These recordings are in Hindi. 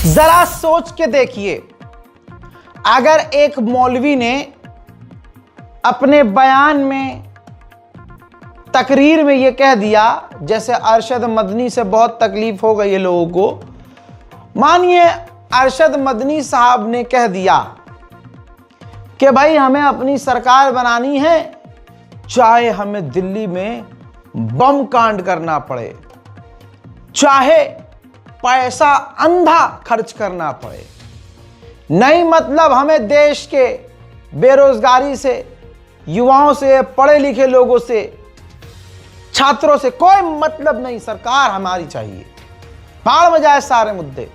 जरा सोच के देखिए, अगर एक मौलवी ने अपने बयान में, तकरीर में यह कह दिया, जैसे अरशद मदनी से बहुत तकलीफ हो गई है लोगों को। मानिए अरशद मदनी साहब ने कह दिया कि भाई हमें अपनी सरकार बनानी है, चाहे हमें दिल्ली में बम कांड करना पड़े, चाहे पैसा अंधा खर्च करना पड़े। नहीं मतलब हमें देश के बेरोजगारी से, युवाओं से, पढ़े लिखे लोगों से, छात्रों से कोई मतलब नहीं, सरकार हमारी चाहिए। भाड़ में जाए सारे मुद्दे।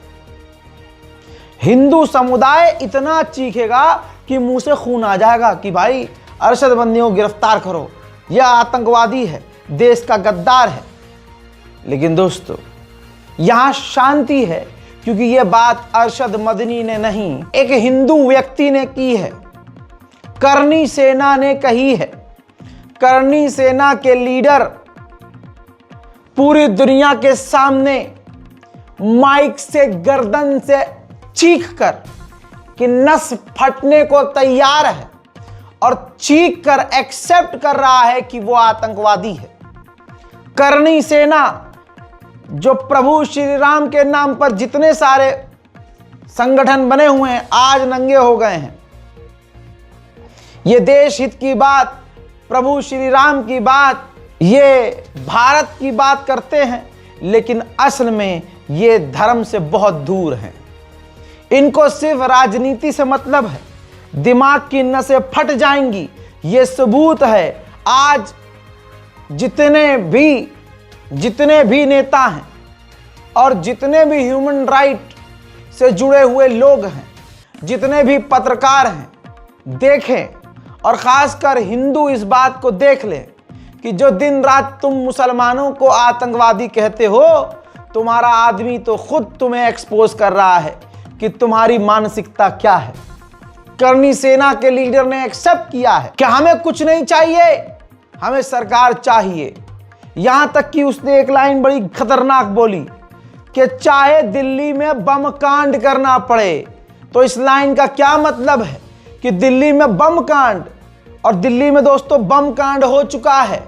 हिंदू समुदाय इतना चीखेगा कि मुंह से खून आ जाएगा कि भाई अरशद मदनी को गिरफ्तार करो, यह आतंकवादी है, देश का गद्दार है। लेकिन दोस्तों यहां शांति है, क्योंकि यह बात अरशद मदनी ने नहीं, एक हिंदू व्यक्ति ने की है, करनी सेना ने कही है। करनी सेना के लीडर पूरी दुनिया के सामने माइक से, गर्दन से चीख कर कि नस फटने को तैयार है और चीख कर एक्सेप्ट कर रहा है कि वो आतंकवादी है। करनी सेना, जो प्रभु श्री राम के नाम पर जितने सारे संगठन बने हुए हैं, आज नंगे हो गए हैं। ये देश हित की बात, प्रभु श्री राम की बात, ये भारत की बात करते हैं, लेकिन असल में ये धर्म से बहुत दूर हैं। इनको सिर्फ राजनीति से मतलब है, दिमाग की नसें फट जाएंगी। ये सबूत है। आज जितने भी नेता हैं और जितने भी ह्यूमन राइट से जुड़े हुए लोग हैं, जितने भी पत्रकार हैं, देखें, और खासकर हिंदू इस बात को देख लें कि जो दिन रात तुम मुसलमानों को आतंकवादी कहते हो, तुम्हारा आदमी तो खुद तुम्हें एक्सपोज कर रहा है कि तुम्हारी मानसिकता क्या है। करनी सेना के लीडर ने एक्सेप्ट किया है कि हमें कुछ नहीं चाहिए, हमें सरकार चाहिए। यहां तक कि उसने एक लाइन बड़ी खतरनाक बोली कि चाहे दिल्ली में बम कांड करना पड़े। तो इस लाइन का क्या मतलब है कि दिल्ली में बम कांड, और दिल्ली में दोस्तों बम कांड हो चुका है।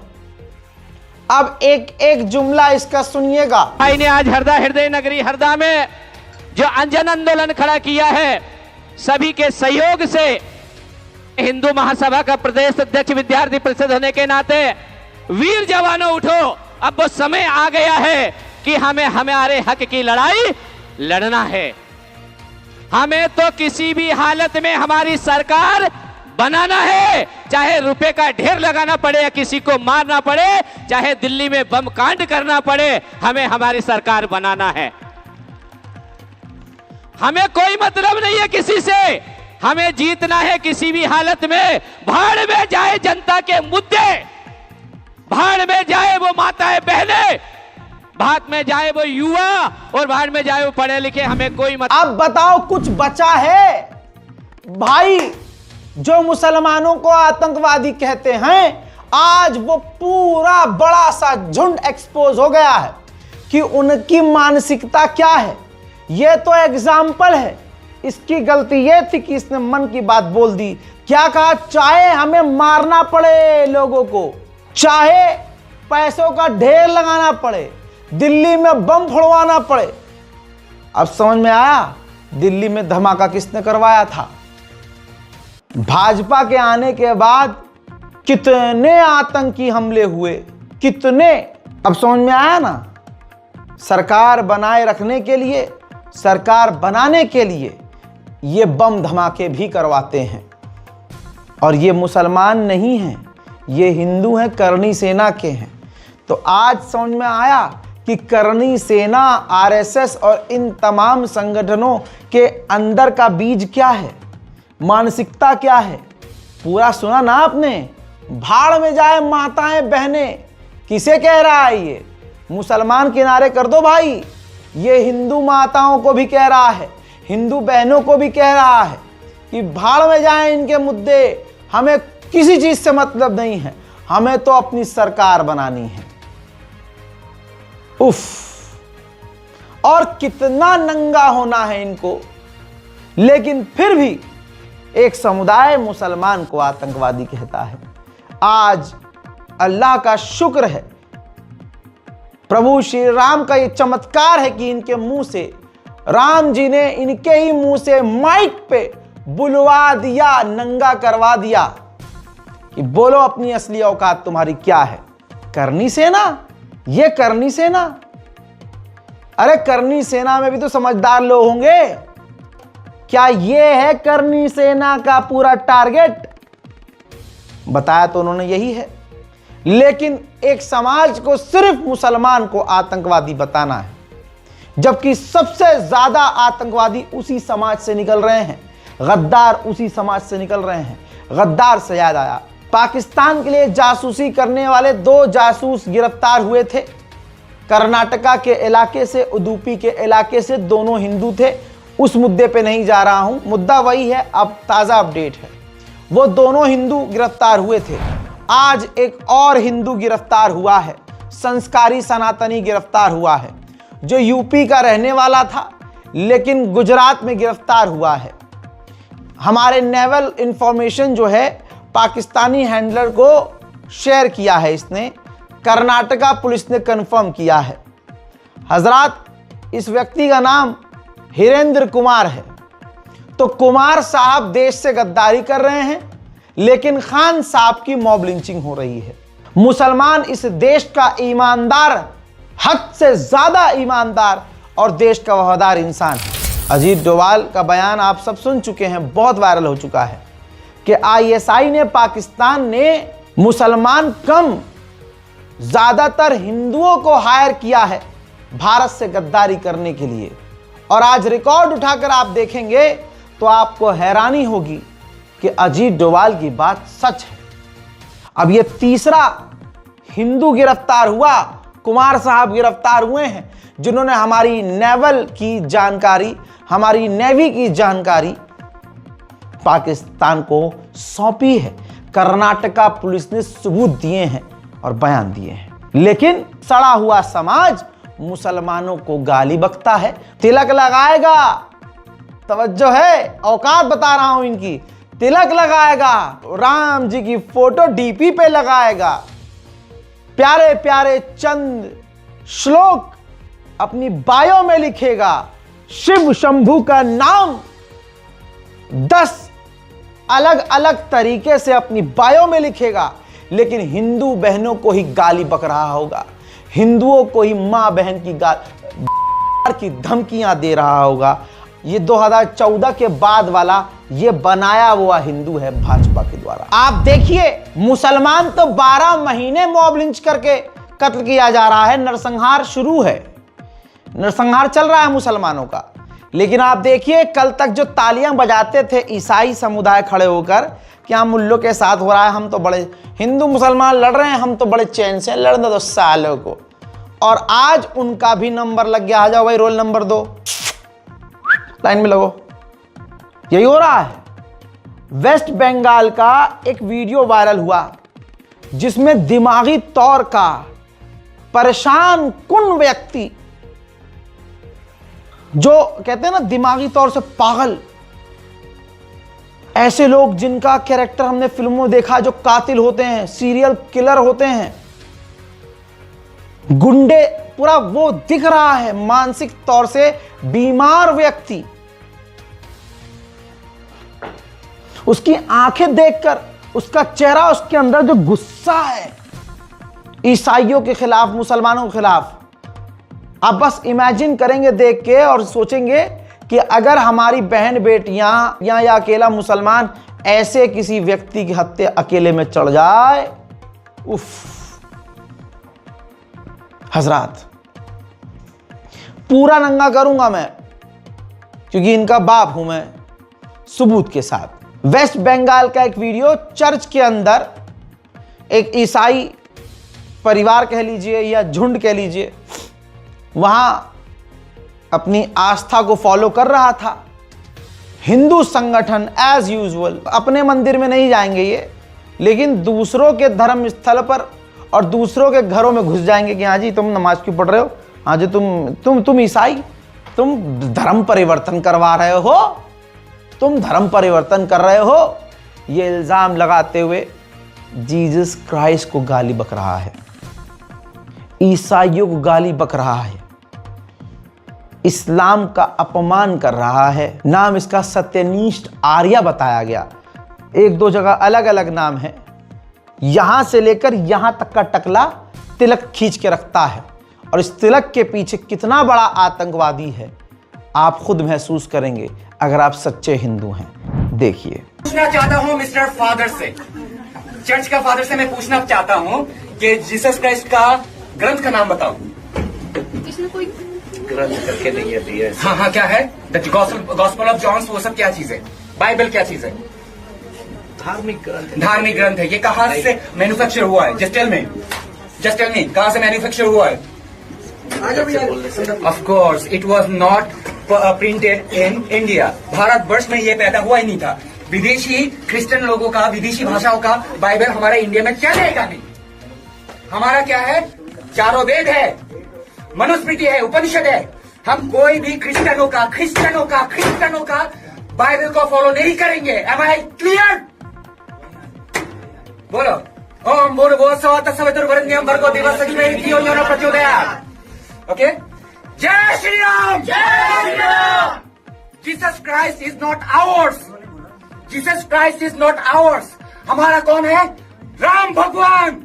अब एक जुमला इसका सुनिएगा। भाई ने आज हरदा, हृदय नगरी हरदा में जो जन आंदोलन खड़ा किया है, सभी के सहयोग से हिंदू महासभा का प्रदेश अध्यक्ष विद्यार्थी परिषद होने के नाते, वीर जवानों उठो, अब वो समय आ गया है कि हमें हमारे हक की लड़ाई लड़ना है। हमें तो किसी भी हालत में हमारी सरकार बनाना है, चाहे रुपए का ढेर लगाना पड़े या किसी को मारना पड़े, चाहे दिल्ली में बम कांड करना पड़े, हमें हमारी सरकार बनाना है। हमें कोई मतलब नहीं है किसी से, हमें जीतना है किसी भी हालत में। भाड़ में जाए जनता के मुद्दे, भाड़ में जाए वो माताएं बहनें, भाड़ में जाए वो युवा, और भाड़ में जाए वो पढ़े लिखे, हमें कोई मतलब। अब बताओ कुछ बचा है भाई? जो मुसलमानों को आतंकवादी कहते हैं, आज वो पूरा बड़ा सा झुंड एक्सपोज हो गया है कि उनकी मानसिकता क्या है। ये तो एग्जाम्पल है। इसकी गलती ये थी कि इसने मन की बात बोल दी। क्या कहा? चाहे हमें मारना पड़े लोगों को, चाहे पैसों का ढेर लगाना पड़े, दिल्ली में बम फोड़वाना पड़े। अब समझ में आया दिल्ली में धमाका किसने करवाया था। भाजपा के आने के बाद कितने आतंकी हमले हुए, कितने। अब समझ में आया ना। सरकार बनाए रखने के लिए, सरकार बनाने के लिए ये बम धमाके भी करवाते हैं। और ये मुसलमान नहीं हैं, ये हिंदू हैं, करनी सेना के हैं। तो आज समझ में आया कि करनी सेना, आरएसएस और इन तमाम संगठनों के अंदर का बीज क्या है, मानसिकता क्या है। पूरा सुना ना आपने। भाड़ में जाए माताएं बहनें, किसे कह रहा है ये? मुसलमान किनारे कर दो भाई। ये हिंदू माताओं को भी कह रहा है, हिंदू बहनों को भी कह रहा है कि भाड़ में जाए इनके मुद्दे, हमें किसी चीज से मतलब नहीं है, हमें तो अपनी सरकार बनानी है। उफ। और कितना नंगा होना है इनको, लेकिन फिर भी एक समुदाय मुसलमान को आतंकवादी कहता है। आज अल्लाह का शुक्र है, प्रभु श्री राम का ये चमत्कार है कि इनके मुंह से राम जी ने इनके ही मुंह से माइक पे बुलवा दिया, नंगा करवा दिया कि बोलो अपनी असली औकात तुम्हारी क्या है। करनी सेना, ये करनी सेना, अरे करनी सेना में भी तो समझदार लोग होंगे। क्या ये है करनी सेना का पूरा टारगेट? बताया तो उन्होंने यही है, लेकिन एक समाज को सिर्फ मुसलमान को आतंकवादी बताना है, जबकि सबसे ज्यादा आतंकवादी उसी समाज से निकल रहे हैं, गद्दार उसी समाज से निकल रहे हैं। गद्दार से याद आया, पाकिस्तान के लिए जासूसी करने वाले 2 जासूस गिरफ्तार हुए थे। कर्नाटका के इलाके से, उडुपी के इलाके से, दोनों हिंदू थे। उस मुद्दे पे नहीं जा रहा हूं, मुद्दा वही है, अब ताजा अपडेट है। वो दोनों हिंदू गिरफ्तार हुए थे। आज एक और हिंदू गिरफ्तार हुआ है, संस्कारी सनातनी गिरफ्तार हुआ है, जो यूपी का रहने वाला था लेकिन गुजरात में गिरफ्तार हुआ है। हमारे नेवल इंफॉर्मेशन जो है पाकिस्तानी हैंडलर को शेयर किया है, इसने कर्नाटका पुलिस ने कंफर्म किया है। हजरात, इस व्यक्ति का नाम हिरेंद्र कुमार है। तो कुमार साहब देश से गद्दारी कर रहे हैं, लेकिन खान साहब की मॉब लिंचिंग हो रही है। मुसलमान इस देश का ईमानदार, हद से ज्यादा ईमानदार और देश का वफादार इंसान है। अजीत डोभाल का बयान आप सब सुन चुके हैं, बहुत वायरल हो चुका है कि आईएसआई ने, पाकिस्तान ने मुसलमान कम ज्यादातर हिंदुओं को हायर किया है भारत से गद्दारी करने के लिए। और आज रिकॉर्ड उठाकर आप देखेंगे तो आपको हैरानी होगी कि अजीत डोभाल की बात सच है। अब ये तीसरा हिंदू गिरफ्तार हुआ, कुमार साहब गिरफ्तार हुए हैं, जिन्होंने हमारी नेवल की जानकारी, हमारी नेवी की जानकारी पाकिस्तान को सौंपी है। कर्नाटका पुलिस ने सबूत दिए हैं और बयान दिए हैं, लेकिन सड़ा हुआ समाज मुसलमानों को गाली बकता है, तिलक लगाएगा। तवज्जो है, औकात बता रहा हूं इनकी। तिलक लगाएगा, राम जी की फोटो डीपी पे लगाएगा, प्यारे प्यारे चंद श्लोक अपनी बायो में लिखेगा, शिव शंभू का नाम 10 अलग अलग तरीके से अपनी बायो में लिखेगा, लेकिन हिंदू बहनों को ही गाली बक रहा होगा, हिंदुओं को ही मां बहन की धमकियां दे रहा होगा। ये 2014 के बाद वाला ये बनाया हुआ हिंदू है भाजपा के द्वारा। आप देखिए, मुसलमान तो 12 महीने मॉब लिंच करके कत्ल किया जा रहा है, नरसंहार शुरू है, नरसंहार चल रहा है मुसलमानों का। लेकिन आप देखिए, कल तक जो तालियां बजाते थे ईसाई समुदाय खड़े होकर कि हम मुल्लों के साथ हो रहा है, हम तो बड़े, हिंदू मुसलमान लड़ रहे हैं, हम तो बड़े चैन से लड़ने दो सालों को। और आज उनका भी नंबर लग गया, आ जाओ भाई रोल नंबर 2, लाइन में लगो। यही हो रहा है। वेस्ट बंगाल का एक वीडियो वायरल हुआ जिसमें दिमागी तौर का परेशान कुन व्यक्ति, जो कहते हैं ना दिमागी तौर से पागल, ऐसे लोग जिनका कैरेक्टर हमने फिल्मों में देखा, जो कातिल होते हैं, सीरियल किलर होते हैं, गुंडे, पूरा वो दिख रहा है, मानसिक तौर से बीमार व्यक्ति। उसकी आंखें देखकर, उसका चेहरा, उसके अंदर जो गुस्सा है ईसाइयों के खिलाफ, मुसलमानों के खिलाफ, आप बस इमेजिन करेंगे देख के और सोचेंगे कि अगर हमारी बहन बेटियां या अकेला मुसलमान ऐसे किसी व्यक्ति की हत्या अकेले में चढ़ जाए, उफ। हजरात, पूरा नंगा करूंगा मैं, क्योंकि इनका बाप हूं मैं, सबूत के साथ। वेस्ट बंगाल का एक वीडियो, चर्च के अंदर एक ईसाई परिवार कह लीजिए या झुंड कह लीजिए, वहां अपनी आस्था को फॉलो कर रहा था। हिंदू संगठन एज यूजुअल अपने मंदिर में नहीं जाएंगे ये, लेकिन दूसरों के धर्म स्थल पर और दूसरों के घरों में घुस जाएंगे कि हाँ जी तुम नमाज क्यों पढ़ रहे हो, हाँ जो तुम ईसाई, तुम धर्म परिवर्तन करवा रहे हो, तुम धर्म परिवर्तन कर रहे हो, ये इल्जाम लगाते हुए जीसस क्राइस्ट को गाली बक रहा है, ईसाइयों को गाली बक रहा है, इस्लाम का अपमान कर रहा है। नाम इसका सत्यनिष्ठ आर्य बताया गया। एक दो जगह अलग अलग नाम है। यहां से लेकर यहां तक का टकला तिलक खींच के रखता है, और इस तिलक के पीछे कितना बड़ा आतंकवादी है आप खुद महसूस करेंगे अगर आप सच्चे हिंदू हैं। देखिए, पूछना चाहता हूँ मिस्टर फादर से, चर्च का फादर से मैं पूछना चाहता हूँ कि जीसस क्राइस्ट का ग्रंथ का नाम बताओ। इसमें कोई ग्रंथ करके नहीं है। हाँ हाँ, क्या है? द गॉस्पेल ऑफ जॉन, वो सब क्या चीज है? बाइबल क्या चीज है? धार्मिक ग्रंथ। धार्मिक ग्रंथ है। ये कहाँ से मैन्युफैक्चर हुआ है? जस्ट टेल मी, कहाँ से मैन्युफैक्चर हुआ है? Of course it was not printed in India. Bharatvarsh में ये पैदा हुआ ही नहीं था। विदेशी क्रिश्चियन लोगों का, विदेशी भाषाओं का बाइबल हमारे इंडिया में चलेगा नहीं। हमारा क्या है? चारों वेद है, मनुस्मृति है, उपनिषद है। हम कोई भी क्रिश्चियनों का बाइबल को फॉलो नहीं करेंगे। Am I clear? बोलो ओम भूर्भुवस्सुः सवितुर्वरेण्यं भर्गो देवस्य धीमहि धियो यो न प्रचोदयात्। ओके, जय Shri Ram. Jesus Christ is not ours. Jesus Christ is not ours. हमारा कौन है? राम भगवान।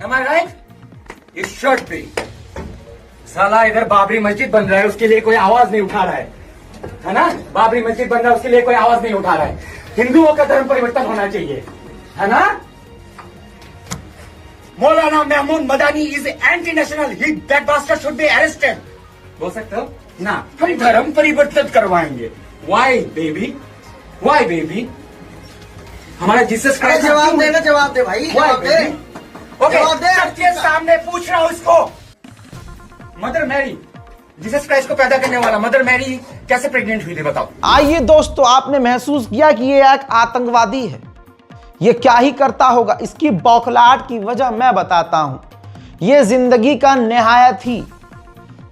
Am I right? It should be. साला इधर बाबरी मस्जिद बन रहा है, उसके लिए कोई आवाज नहीं उठा रहा है ना? बाबरी मस्जिद बन रहा है, उसके लिए कोई आवाज नहीं उठा रहा है। हिंदुओं का धर्म परिवर्तन होना चाहिए, है ना? मौलाना Mahmood Madani is anti national, he that bastard should be arrested. बोल सकते हो ना? हम धर्म परिवर्तन करवाएंगे। Why baby? Why baby? हमारा जीसस क्राइस्ट जवाब दे भाई, जवाब दे। ओके, सबके सामने पूछ रहा हूं इसको। मदर मैरी, जीसस क्राइस्ट को पैदा करने वाला मदर मैरी कैसे प्रेग्नेंट हुई थी बताओ? आइए दोस्तों, आपने महसूस किया कि ये एक आतंकवादी है। ये क्या ही करता होगा, इसकी बौखलाहट की वजह मैं बताता हूं। ये जिंदगी का निहायत ही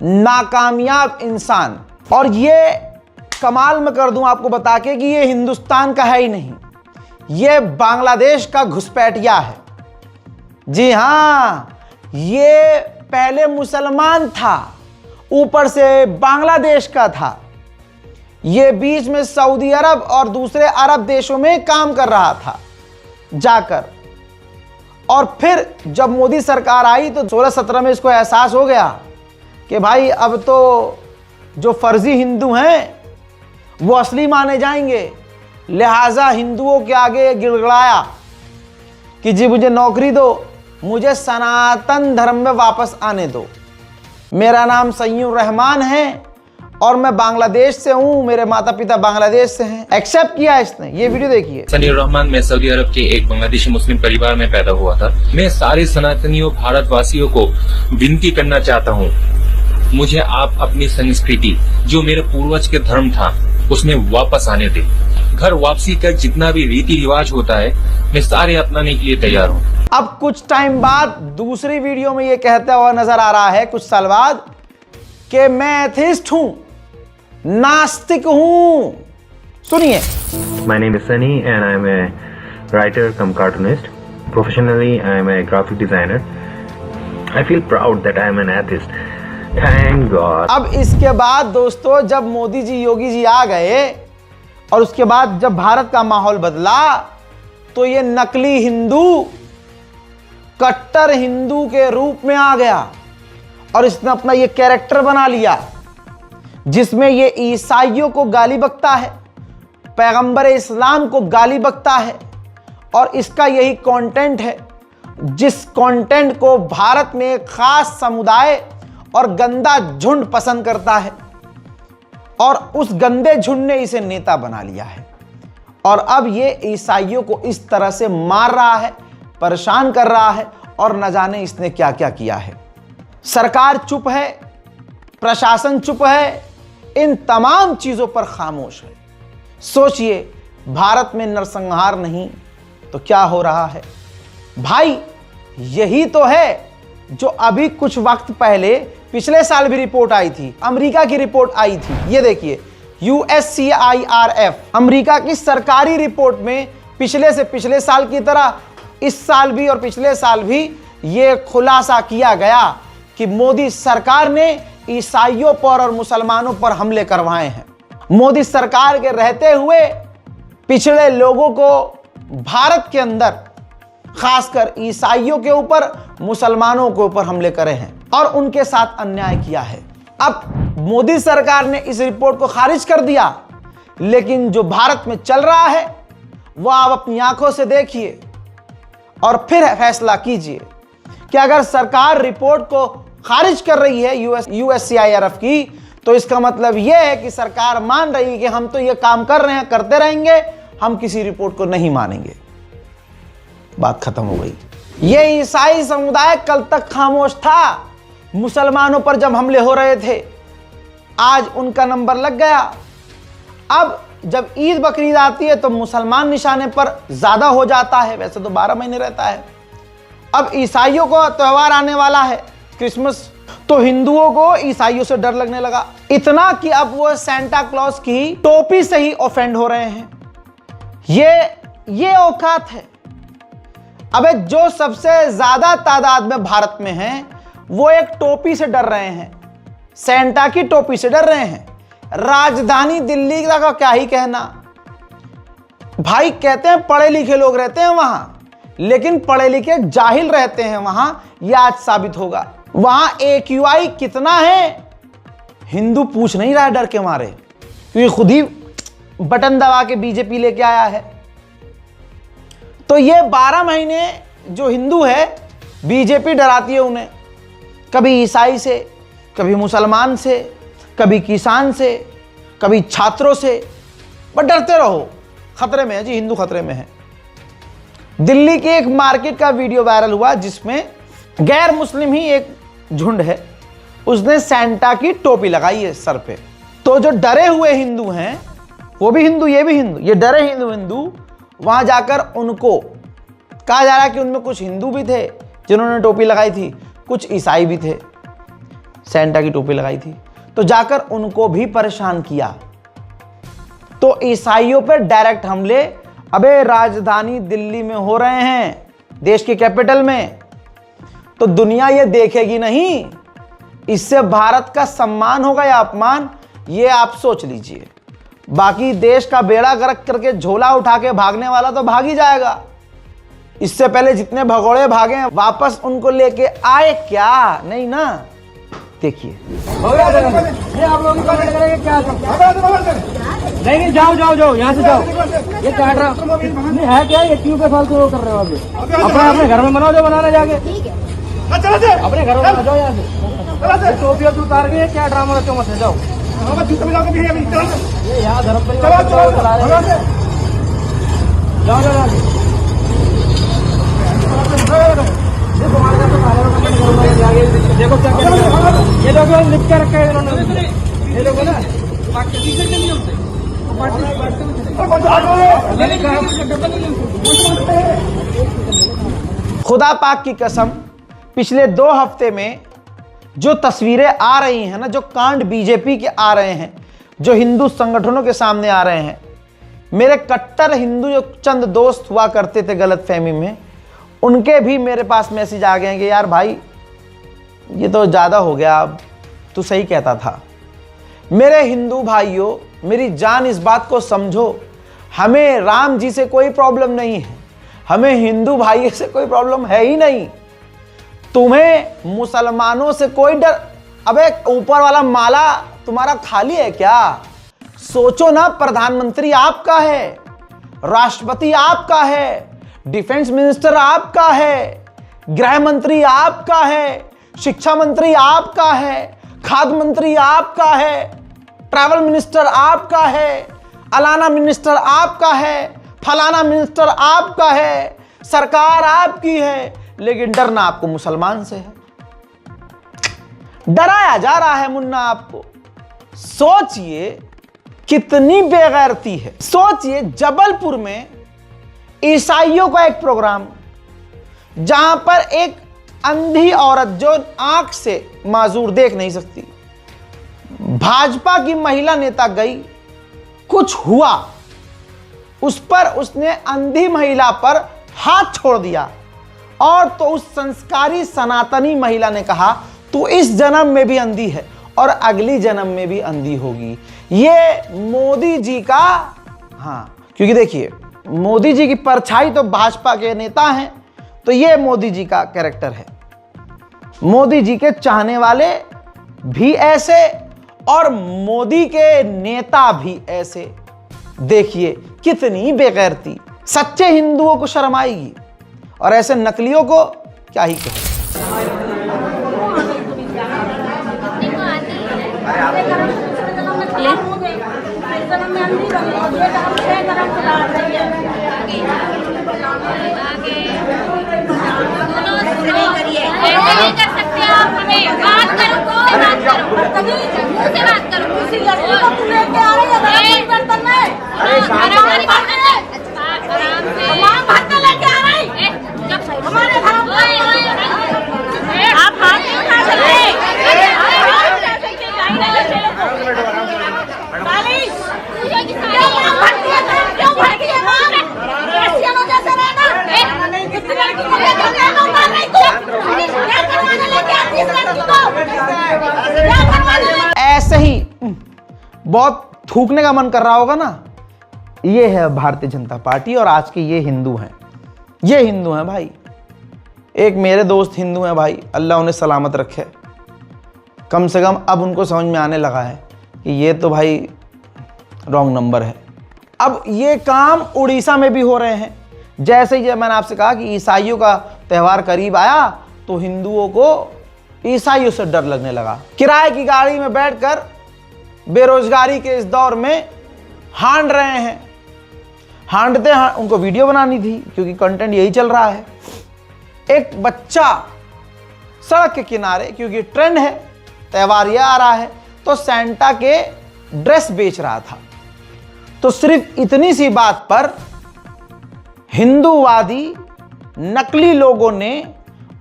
नाकामयाब इंसान, और ये कमाल में कर दूं आपको बता के कि ये हिंदुस्तान का है ही नहीं, ये बांग्लादेश का घुसपैठिया है। जी हां, ये पहले मुसलमान था, ऊपर से बांग्लादेश का था। ये बीच में सऊदी अरब और दूसरे अरब देशों में काम कर रहा था जाकर, और फिर जब मोदी सरकार आई तो 16-17 में इसको एहसास हो गया कि भाई अब तो जो फर्जी हिंदू हैं वो असली माने जाएंगे। लिहाजा हिंदुओं के आगे गिड़गिड़ाया कि जी मुझे नौकरी दो, मुझे सनातन धर्म में वापस आने दो। मेरा नाम सय्युर रहमान है और मैं बांग्लादेश से हूं, मेरे माता पिता बांग्लादेश से हैं। एक्सेप्ट किया इसने। ये वीडियो देखिए। सनीर रहमान, मैं सऊदी अरब के एक बांग्लादेशी मुस्लिम परिवार में पैदा हुआ था। मैं सारे सनातनियों भारतवासियों को विनती करना चाहता हूँ, मुझे आप अपनी संस्कृति जो मेरे पूर्वज के धर्म था उसमें वापस आने दें। घर वापसी का जितना भी रीति रिवाज होता है मैं सारे अपनाने के लिए तैयार हूँ। अब कुछ टाइम बाद दूसरी वीडियो में ये कहता हुआ नजर आ रहा है, कुछ साल बाद, कि मैं एथिस्ट हूं, नास्तिक हूं। सुनिए। My name is Sunny and I'm a writer cum cartoonist. Professionally, I'm a graphic designer. I feel proud that I'm an atheist. Thank God. अब इसके बाद दोस्तों, जब मोदी जी, योगी जी आ गए और उसके बाद जब भारत का माहौल बदला, तो ये नकली हिंदू कट्टर हिंदू के रूप में आ गया और इसने अपना ये कैरेक्टर बना लिया जिसमें ये ईसाइयों को गाली बकता है, पैगंबर इस्लाम को गाली बकता है, और इसका यही कंटेंट है जिस कंटेंट को भारत में एक खास समुदाय और गंदा झुंड पसंद करता है, और उस गंदे झुंड ने इसे नेता बना लिया है। और अब ये ईसाइयों को इस तरह से मार रहा है, परेशान कर रहा है, और न जाने इसने क्या क्या किया है। सरकार चुप है, प्रशासन चुप है, इन तमाम चीजों पर खामोश है। सोचिए, भारत में नरसंहार नहीं तो क्या हो रहा है? भाई यही तो है जो अभी कुछ वक्त पहले पिछले साल भी रिपोर्ट आई थी, अमेरिका की रिपोर्ट आई थी, ये देखिए USCIRF अमेरिका की सरकारी रिपोर्ट में पिछले से पिछले साल की तरह इस साल भी और पिछले साल भी ये खुलासा किया गया कि मोदी सरकार ने ईसाइयों पर और मुसलमानों पर हमले करवाए हैं। मोदी सरकार के रहते हुए पिछड़े लोगों को भारत के अंदर खासकर ईसाइयों के ऊपर, मुसलमानों के ऊपर हमले करे हैं और उनके साथ अन्याय किया है। अब मोदी सरकार ने इस रिपोर्ट को खारिज कर दिया, लेकिन जो भारत में चल रहा है वह आप अपनी आंखों से देखिए और फिर फैसला कीजिए कि अगर सरकार रिपोर्ट को खारिज कर रही है USCIRF की, तो इसका मतलब यह है कि सरकार मान रही है कि हम तो यह काम कर रहे हैं, करते रहेंगे, हम किसी रिपोर्ट को नहीं मानेंगे। बात खत्म हो गई। यह ईसाई समुदाय कल तक खामोश था मुसलमानों पर जब हमले हो रहे थे, आज उनका नंबर लग गया। अब जब ईद बकरीद आती है तो मुसलमान निशाने पर ज्यादा हो जाता है, वैसे तो 12 महीने रहता है। अब ईसाइयों को त्योहार आने वाला है क्रिसमस, तो हिंदुओं को ईसाइयों से डर लगने लगा, इतना कि अब वो सेंटा क्लॉज की टोपी से ही ऑफेंड हो रहे हैं। ये औकात है। अबे जो सबसे ज्यादा तादाद में भारत में हैं वो एक टोपी से डर रहे हैं, सेंटा की टोपी से डर रहे हैं। राजधानी दिल्ली का क्या ही कहना भाई, कहते हैं पढ़े लिखे लोग रहते हैं वहां, लेकिन पढ़े लिखे जाहिल रहते हैं वहां, यह आज साबित होगा। वहां AQI कितना है हिंदू पूछ नहीं रहा है डर के मारे, क्योंकि खुद ही बटन दबा के बीजेपी लेके आया है। तो ये 12 महीने जो हिंदू है बीजेपी डराती है उन्हें, कभी ईसाई से, कभी मुसलमान से, कभी किसान से, कभी छात्रों से, बस डरते रहो, खतरे में है जी, हिंदू खतरे में है। दिल्ली के एक मार्केट का वीडियो वायरल हुआ जिसमें गैर मुस्लिम ही एक झुंड है, उसने सेंटा की टोपी लगाई है सर पे। तो जो डरे हुए हिंदू हैं, वो भी हिंदू, ये भी हिंदू, ये डरे हिंदू वहां जाकर उनको कहा जा रहा है कि उनमें कुछ हिंदू भी थे जिन्होंने टोपी लगाई थी, कुछ ईसाई भी थे, सेंटा की टोपी लगाई थी, तो जाकर उनको भी परेशान किया। तो ईसाइयों पर डायरेक्ट हमले अबे राजधानी दिल्ली में हो रहे हैं, देश की कैपिटल में, तो दुनिया ये देखेगी नहीं। इससे भारत का सम्मान होगा या अपमान, ये आप सोच लीजिए। बाकी देश का बेड़ा गर्क करके झोला उठा के भागने वाला तो भाग ही जाएगा। इससे पहले जितने भगोड़े भागे वापस उनको लेके आए क्या? नहीं ना। देखिए आप लोग करेंगे क्या? नहीं जाओ यहाँ से जाओ। ये काट रहा नहीं है क्या? ये क्यों पे फालतू कर रहे हो? अपने घर में बनाओ, जो बनाना जाके अपने घर में बना जाओ। यहाँ से टोपी उतार के क्या ड्रामा क्यों मत जाओ? ये यहाँ धर्म देखो क्या ये लोग लिख के रखे हैं इन्होंने, ये लोग ना खुदा पाक की कसम, पिछले 2 हफ्ते में जो तस्वीरें आ रही हैं ना, जो कांड बीजेपी के आ रहे हैं, जो हिंदू संगठनों के सामने आ रहे हैं, मेरे कट्टर हिंदू जो चंद दोस्त हुआ करते थे गलतफहमी में, उनके भी मेरे पास मैसेज आ गए हैं कि यार भाई ये तो ज़्यादा हो गया, अब तू सही कहता था। मेरे हिंदू भाइयों, मेरी जान इस बात को समझो, हमें राम जी से कोई प्रॉब्लम नहीं है, हमें हिंदू भाइयों से कोई प्रॉब्लम है ही नहीं। तुम्हें मुसलमानों से कोई डर, अबे ऊपर वाला माला तुम्हारा खाली है क्या? सोचो ना, प्रधानमंत्री आपका है, राष्ट्रपति आपका है, डिफेंस मिनिस्टर आपका है, गृह मंत्री आपका है, शिक्षा मंत्री आपका है, खाद्य मंत्री आपका है, ट्रैवल मिनिस्टर आपका है, अलाना मिनिस्टर आपका है, फलाना मिनिस्टर आपका है, सरकार आपकी है, लेकिन डरना आपको मुसलमान से है। डराया जा रहा है मुन्ना आपको। सोचिए कितनी बेगैरती है। सोचिए जबलपुर में ईसाइयों का एक प्रोग्राम, जहां पर एक अंधी औरत जो आंख से माजूर देख नहीं सकती, भाजपा की महिला नेता गई, कुछ हुआ, उस पर उसने अंधी महिला पर हाथ छोड़ दिया और तो उस संस्कारी सनातनी महिला ने कहा तू इस जन्म में भी अंधी है और अगली जन्म में भी अंधी होगी। ये मोदी जी का, हाँ, क्योंकि देखिए मोदी जी की परछाई तो भाजपा के नेता हैं, तो ये मोदी जी का कैरेक्टर है। मोदी जी के चाहने वाले भी ऐसे और मोदी के नेता भी ऐसे। देखिए कितनी बेगैरती, सच्चे हिंदुओं को शर्म आएगी और ऐसे नकलियों को क्या ही कहें। नहीं कर सकते आप, हमें बात करो, बात करो, मुझसे बात करो। किसी लड़की को तू लेके आ रही है बर्तन में, हमारी बात है, हमारा बर्तन लेके आ रही, हमारे घर आप हाथ नहीं उठा सकते, क्यों भड़की है मां? जैसे रहना किसी लड़की को लेकर मार रही तू, क्या करवाने लेके आती है लड़की को, क्या करवाने? ऐसे ही बहुत थूकने का मन कर रहा होगा ना, ये है भारतीय जनता पार्टी और आज के ये हिंदू हैं। ये हिंदू हैं भाई। एक मेरे दोस्त हिंदू हैं भाई, अल्लाह उन्हें सलामत रखे। कम से कम अब उनको समझ में आने लगा है कि ये तो भाई रॉन्ग नंबर है। अब ये काम उड़ीसा में भी हो रहे हैं। जैसे ही मैंने आपसे कहा कि ईसाइयों का त्यौहार करीब आया तो हिंदुओं को ईसाइयों से डर लगने लगा। किराए की गाड़ी में बैठकर बेरोजगारी के इस दौर में हांड रहे हैं। हांडते उनको वीडियो बनानी थी क्योंकि कंटेंट यही चल रहा है। एक बच्चा सड़क के किनारे, क्योंकि ट्रेंड है, त्यौहार ये आ रहा है, तो सैंटा के ड्रेस बेच रहा था। तो सिर्फ इतनी सी बात पर हिंदूवादी नकली लोगों ने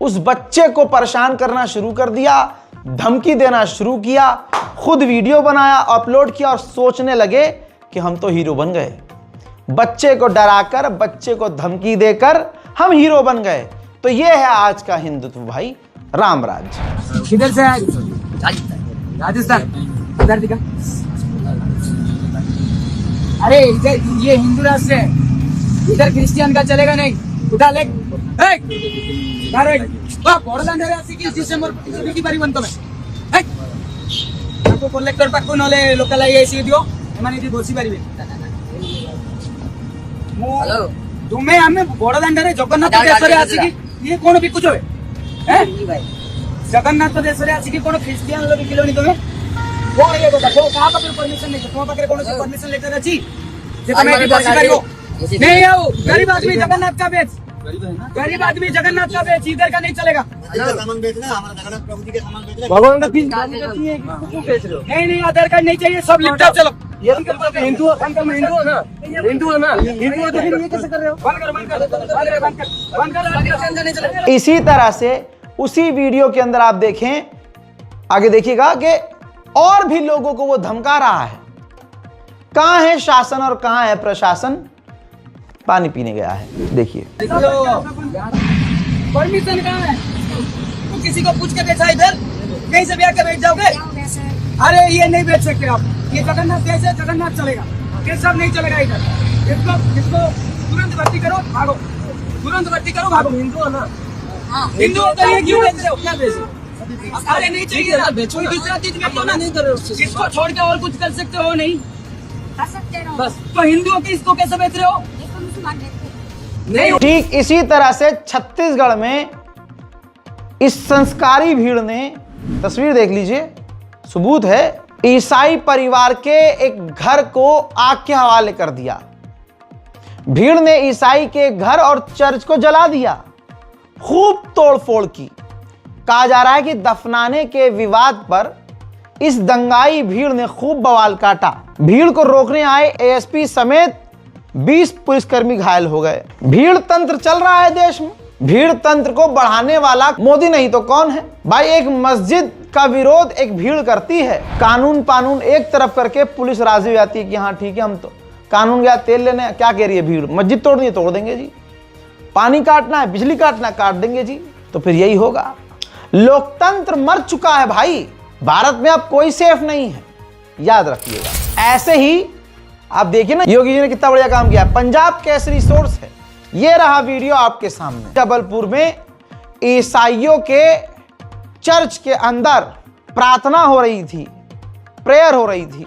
उस बच्चे को परेशान करना शुरू कर दिया, धमकी देना शुरू किया, खुद वीडियो बनाया, अपलोड किया और सोचने लगे कि हम तो हीरो बन गए। बच्चे को डराकर, बच्चे को धमकी देकर हम हीरो बन गए। तो ये है आज का हिंदुत्व भाई, राम राज्य। किधर से आए? राजस्थान। इधर दिखा। अरे इधर ये हिंदू राष्ट्र है, इधर क्रिश्चियन का चलेगा नहीं। उठा ले डिसेंबर की बारी बनता मैं आपको कलेक्टर पाक नले लोकल आईएसी दियो एमाने दी बसी पारिबे। हेलो तुमे हमें बड़ दांडरे जगन्नाथ देश रे आसी कि ये कोन बिकुछ होय हैं भाई? जगन्नाथ देश रे आसी कि कोन क्रिश्चियन लोग बिकिलोनी तुमे कोन ये बता को कहां पर परमिशन नहीं, तो पाकरे कोन से परमिशन लेटर अछि जे तमे की बसी पारिबो नहीं? आओ गरीब आदमी जगन्नाथ का बेच, गरीब आदमी जगन्नाथ का बेच, इधर का नहीं चलेगा। सामान बेचना, हमारा जगन्नाथ प्रभु जी के सामान बेचना। भगवान का फीस क्यों बेच रहे हो? नहीं आधार कार्ड नहीं चाहिए, सब लिपटा चलो। हिंदू अंकल में हिंदू है ना, हिंदू है ना, हिंदू है तो फिर ये कैसे कर रहे हो? बंद कर। इसी तरह से उसी वीडियो के अंदर आप देखें, आगे देखिएगा कि और भी लोगों को वो धमका रहा है। कहां है शासन और कहां है प्रशासन? पानी पीने गया है, देखिए। परमिशन कहाँ है? तो किसी को पूछ के बेचा इधर, कहीं से भी आके बैठ जाओगे? अरे ये नहीं बेच सकते आप, ये जगन्नाथ देश है, जगन्नाथ चलेगा, ये सब नहीं चलेगा इधर। इसको तुरंत भर्ती करो, भागो, तुरंत भर्ती करो, भागो। हिंदू है ना, हिंदू होता है, क्यों बेच रहे हो? क्या बेच? अरे नहीं चाहिए ना, बेचो, दूसरा चीज बेचो ना, नहीं करो। इसको छोड़ के और कुछ कर सकते हो? नहीं कर सकते हो बस। तो हिंदुओं की इसको कैसे बेच रहे हो? नहीं। ठीक इसी तरह से छत्तीसगढ़ में इस संस्कारी भीड़ ने, तस्वीर देख लीजिए, सबूत है, ईसाई परिवार के एक घर को आग के हवाले कर दिया। भीड़ ने ईसाई के घर और चर्च को जला दिया, खूब तोड़फोड़ की। कहा जा रहा है कि दफनाने के विवाद पर इस दंगाई भीड़ ने खूब बवाल काटा। भीड़ को रोकने आए एएसपी समेत 20 पुलिसकर्मी घायल हो गए। भीड़ तंत्र चल रहा है देश में। भीड़ तंत्र को बढ़ाने वाला मोदी नहीं तो कौन है भाई। एक मस्जिद का विरोध एक भीड़ करती है, कानून एक तरफ करके पुलिस राजी हो जाती है कि हाँ ठीक है, हम तो कानून गया तेल लेने, क्या कह रही है भीड़, मस्जिद तोड़नी है तोड़ देंगे जी, पानी काटना है बिजली काटना है काट देंगे जी। तो फिर यही होगा। लोकतंत्र मर चुका है भाई, भारत में अब कोई सेफ नहीं है, याद रखिएगा। ऐसे ही आप देखिए ना योगी जी ने कितना बढ़िया काम किया। पंजाब केसरी सोर्स है, ये रहा वीडियो आपके सामने। जबलपुर में ईसाइयों के चर्च के अंदर प्रार्थना हो रही थी, प्रेयर हो रही थी।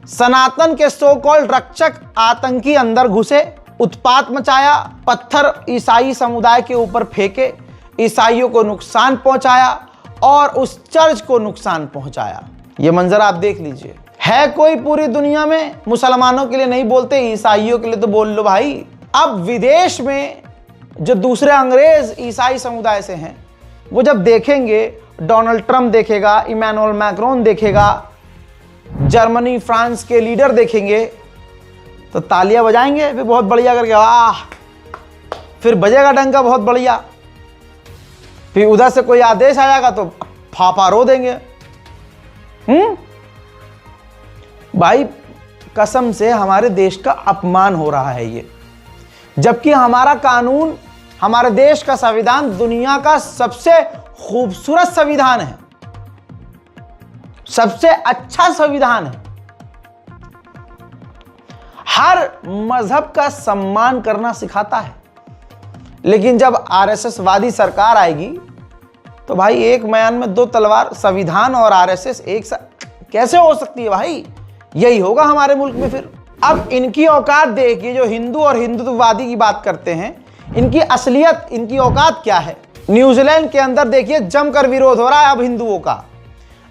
सनातन के सो कॉल्ड रक्षक आतंकी अंदर घुसे, उत्पात मचाया, पत्थर ईसाई समुदाय के ऊपर फेंके, ईसाइयों को नुकसान पहुंचाया और उस चर्च को नुकसान पहुंचाया। ये मंजर आप देख लीजिए। है कोई पूरी दुनिया में, मुसलमानों के लिए नहीं बोलते, ईसाइयों के लिए तो बोल लो भाई। अब विदेश में जो दूसरे अंग्रेज ईसाई समुदाय से हैं, वो जब देखेंगे, डोनाल्ड ट्रंप देखेगा, इमैनुअल मैक्रोन देखेगा, जर्मनी फ्रांस के लीडर देखेंगे, तो तालियां बजाएंगे फिर बहुत बढ़िया करके, वाह, फिर बजेगा डंका बहुत बढ़िया। फिर उधर से कोई आदेश आएगा तो फाफा रो देंगे। भाई कसम से हमारे देश का अपमान हो रहा है ये, जबकि हमारा कानून, हमारे देश का संविधान दुनिया का सबसे खूबसूरत संविधान है, सबसे अच्छा संविधान है। हर मजहब का सम्मान करना सिखाता है। लेकिन जब आरएसएस वादी सरकार आएगी तो भाई एक म्यान में दो तलवार, संविधान और आरएसएस एक साथ कैसे हो सकती है भाई। यही होगा हमारे मुल्क में फिर। अब इनकी औकात देखिए, जो हिंदू और हिंदुत्ववादी की बात करते हैं, इनकी असलियत, इनकी औकात क्या है। न्यूजीलैंड के अंदर देखिए जमकर विरोध हो रहा है अब हिंदुओं का।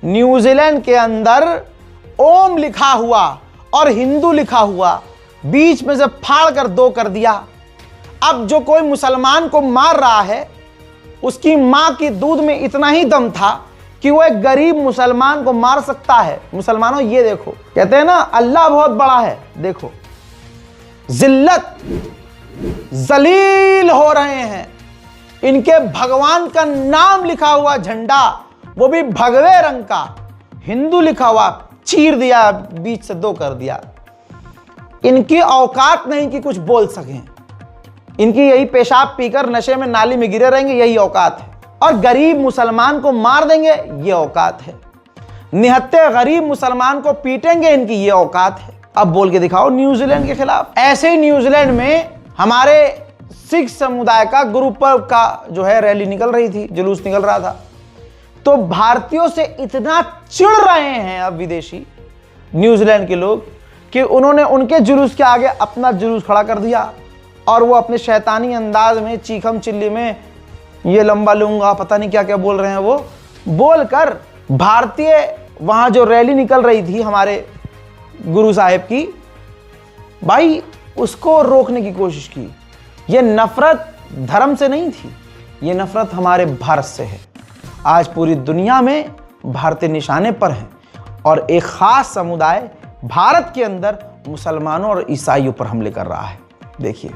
न्यूजीलैंड के अंदर ओम लिखा हुआ और हिंदू लिखा हुआ बीच में से फाड़ कर दो कर दिया। अब जो कोई मुसलमान को मार रहा है, उसकी मां की दूध में इतना ही दम था कि वो एक गरीब मुसलमान को मार सकता है। मुसलमानों ये देखो, कहते हैं ना अल्लाह बहुत बड़ा है, देखो जिल्लत, जलील हो रहे हैं। इनके भगवान का नाम लिखा हुआ झंडा, वो भी भगवे रंग का, हिंदू लिखा हुआ, चीर दिया, बीच से दो कर दिया। इनकी औकात नहीं कि कुछ बोल सकें। इनकी यही पेशाब पीकर नशे में नाली में गिरे रहेंगे, यही औकात है। और गरीब मुसलमान को मार देंगे, ये औकात है। निहत्ते गरीब मुसलमान को पीटेंगे, इनकी ये औकात है। अब बोल के दिखाओ न्यूजीलैंड के खिलाफ। ऐसे ही न्यूजीलैंड में हमारे सिख समुदाय का गुरु पर्व का जो है रैली निकल रही थी, जुलूस निकल रहा था। तो भारतीयों से इतना चिढ़ रहे हैं अब विदेशी, न्यूजीलैंड के लोग, कि उन्होंने उनके जुलूस के आगे अपना जुलूस खड़ा कर दिया और वो अपने शैतानी अंदाज में, चीखम चिल्ली में, ये लंबा लूंगा, पता नहीं क्या क्या बोल रहे हैं, वो बोलकर भारतीय वहां जो रैली निकल रही थी हमारे गुरु साहिब की, भाई उसको रोकने की कोशिश की। ये नफरत धर्म से नहीं थी, ये नफरत हमारे भारत से है। आज पूरी दुनिया में भारतीय निशाने पर हैं और एक खास समुदाय भारत के अंदर मुसलमानों और ईसाइयों पर हमले कर रहा है। देखिए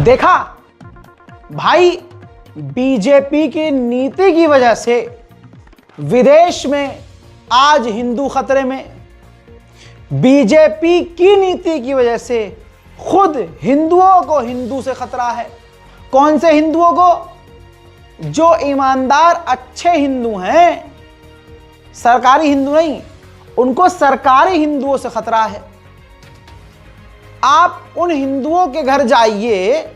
देखा भाई, बीजेपी की नीति की वजह से विदेश में आज हिंदू खतरे में, बीजेपी की नीति की वजह से खुद हिंदुओं को हिंदू से खतरा है। कौन से हिंदुओं को? जो ईमानदार अच्छे हिंदू हैं, सरकारी हिंदू नहीं, उनको सरकारी हिंदुओं से खतरा है। आप उन हिंदुओं के घर जाइए,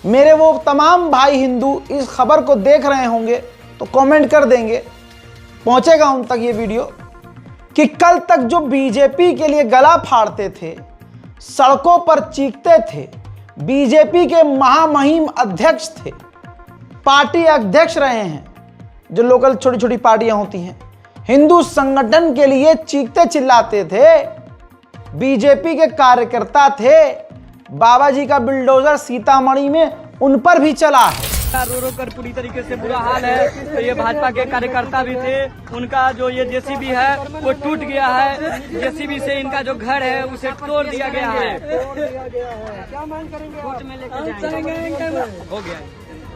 मेरे वो तमाम भाई हिंदू इस खबर को देख रहे होंगे तो कमेंट कर देंगे, पहुंचेगा उन तक ये वीडियो, कि कल तक जो बीजेपी के लिए गला फाड़ते थे, सड़कों पर चीखते थे, बीजेपी के महामहिम अध्यक्ष थे, पार्टी अध्यक्ष रहे हैं, जो लोकल छोटी छोटी पार्टियां होती हैं, हिंदू संगठन के लिए चीखते चिल्लाते थे, बीजेपी के कार्यकर्ता थे, बाबा जी का बुलडोजर सीतामढ़ी में उन पर भी चला है। रो रो कर पूरी तरीके से बुरा हाल है। तो ये भाजपा के कार्यकर्ता भी थे, उनका जो ये जेसीबी है वो टूट गया है, जेसीबी से इनका जो घर है उसे तोड़ दिया गया है। क्या मांग करेंगे? हो गया।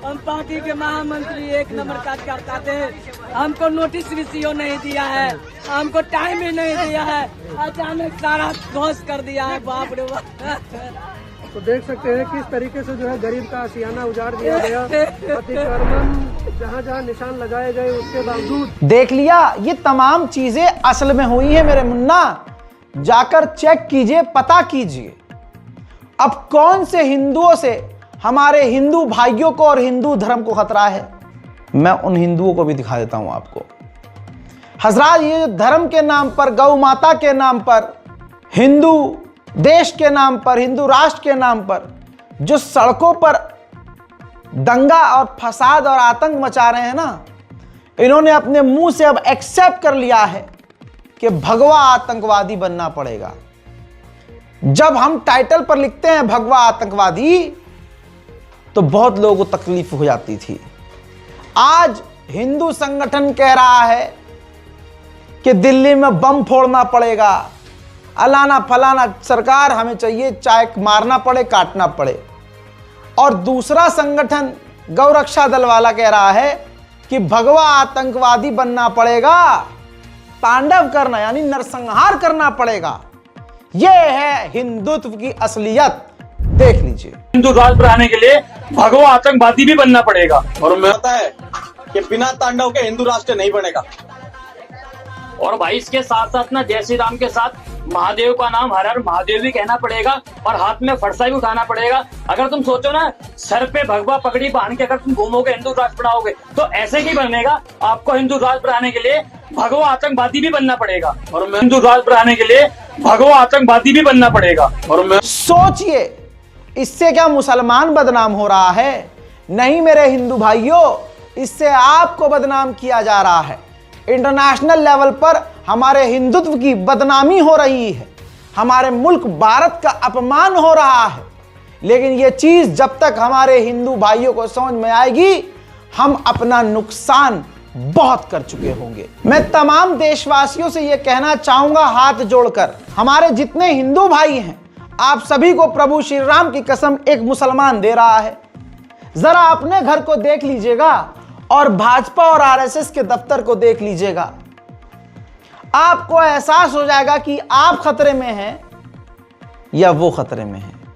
हम पार्टी के महामंत्री एक नंबर कार्यकर्ता थे, हमको नोटिस भी सीओ नहीं दिया है, हमको टाइम भी नहीं दिया है, अचानक सारा ध्वस्त कर दिया है। बाप रे बाप। तो देख सकते हैं किस तरीके से जो है गरीब का आशियाना उजाड़ दिया गया। अतिक्रमण जहाँ जहाँ निशान लगाए गए उसके बावजूद देख लिया, ये तमाम चीजें असल में हुई है मेरे मुन्ना, जाकर चेक कीजिए, पता कीजिए। अब कौन से हिंदुओं से हमारे हिंदू भाइयों को और हिंदू धर्म को खतरा है, मैं उन हिंदुओं को भी दिखा देता हूं आपको। हजरात, ये धर्म के नाम पर, गौ माता के नाम पर, हिंदू देश के नाम पर, हिंदू राष्ट्र के नाम पर जो सड़कों पर दंगा और फसाद और आतंक मचा रहे हैं ना, इन्होंने अपने मुंह से अब एक्सेप्ट कर लिया है कि भगवा आतंकवादी बनना पड़ेगा। जब हम टाइटल पर लिखते हैं भगवा आतंकवादी तो बहुत लोगों को तकलीफ हो जाती थी। आज हिंदू संगठन कह रहा है कि दिल्ली में बम फोड़ना पड़ेगा, अलाना फलाना, सरकार हमें चाहिए चाहे मारना पड़े काटना पड़े। और दूसरा संगठन गौरक्षा दल वाला कह रहा है कि भगवा आतंकवादी बनना पड़ेगा, तांडव करना यानी नरसंहार करना पड़ेगा। यह है हिंदुत्व की असलियत, देख लीजिए। हिंदू राज बढ़ाने के लिए भगवा आतंकवादी भी बनना पड़ेगा। और मैं पता है कि बिना तांडव के हिंदू राष्ट्र नहीं बनेगा। और भाई इसके साथ साथ ना जय श्री राम के साथ महादेव का नाम हर हर महादेव भी कहना पड़ेगा और हाथ में फरसा भी उठाना पड़ेगा। अगर तुम सोचो ना सर पे भगवा पगड़ी बांध के अगर तुम घूमोगे हिंदू राष्ट्र बनाओगे तो ऐसे ही बनेगा। आपको हिंदू राष्ट्र बनाने के लिए भगवा आतंकवादी भी बनना पड़ेगा। और मैं हिंदू राष्ट्र बनाने के लिए भगवा आतंकवादी भी बनना पड़ेगा। और मैं सोचिए, इससे क्या मुसलमान बदनाम हो रहा है? नहीं मेरे हिंदू भाइयों, इससे आपको बदनाम किया जा रहा है। इंटरनेशनल लेवल पर हमारे हिंदुत्व की बदनामी हो रही है, हमारे मुल्क भारत का अपमान हो रहा है। लेकिन यह चीज जब तक हमारे हिंदू भाइयों को समझ में आएगी, हम अपना नुकसान बहुत कर चुके होंगे। मैं तमाम देशवासियों से यह कहना चाहूंगा हाथ जोड़कर, हमारे जितने हिंदू भाई हैं, आप सभी को प्रभु श्री राम की कसम एक मुसलमान दे रहा है, जरा अपने घर को देख लीजिएगा और भाजपा और आरएसएस के दफ्तर को देख लीजिएगा। आपको एहसास हो जाएगा कि आप खतरे में हैं या वो खतरे में हैं।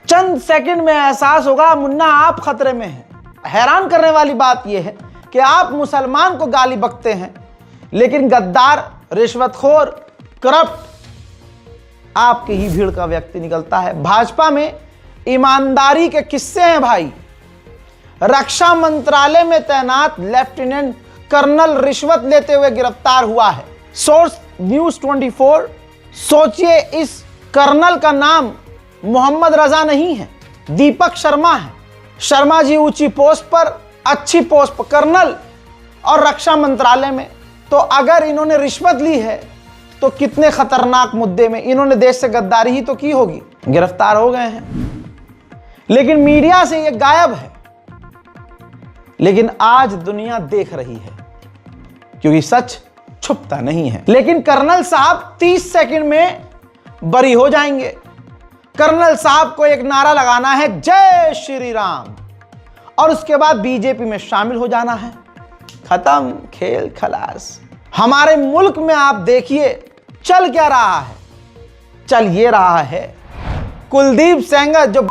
चंद सेकंड में एहसास होगा मुन्ना आप खतरे में हैं। हैरान करने वाली बात यह है कि आप मुसलमान को गाली बकते हैं, लेकिन गद्दार, रिश्वतखोर, करप्ट आपकी ही भीड़ का व्यक्ति निकलता है। भाजपा में ईमानदारी के किस्से हैं भाई। रक्षा मंत्रालय में तैनात लेफ्टिनेंट कर्नल रिश्वत लेते हुए गिरफ्तार हुआ है। Source news 24। सोचिए, इस कर्नल का नाम मोहम्मद रजा नहीं है, दीपक शर्मा है। शर्मा जी ऊंची पोस्ट पर, अच्छी पोस्ट पर, कर्नल और रक्षा मंत्रालय में। तो अगर इन्होंने रिश्वत ली है तो कितने खतरनाक मुद्दे में इन्होंने देश से गद्दारी ही तो की होगी। गिरफ्तार हो गए हैं, लेकिन मीडिया से ये गायब है। लेकिन आज दुनिया देख रही है, क्योंकि सच छुपता नहीं है। लेकिन कर्नल साहब 30 सेकंड में बरी हो जाएंगे। कर्नल साहब को एक नारा लगाना है, जय श्री राम, और उसके बाद बीजेपी में शामिल हो जाना है। खत्म, खेल खलास। हमारे मुल्क में आप देखिए चल क्या रहा है। चल ये रहा है, कुलदीप सेंगर जो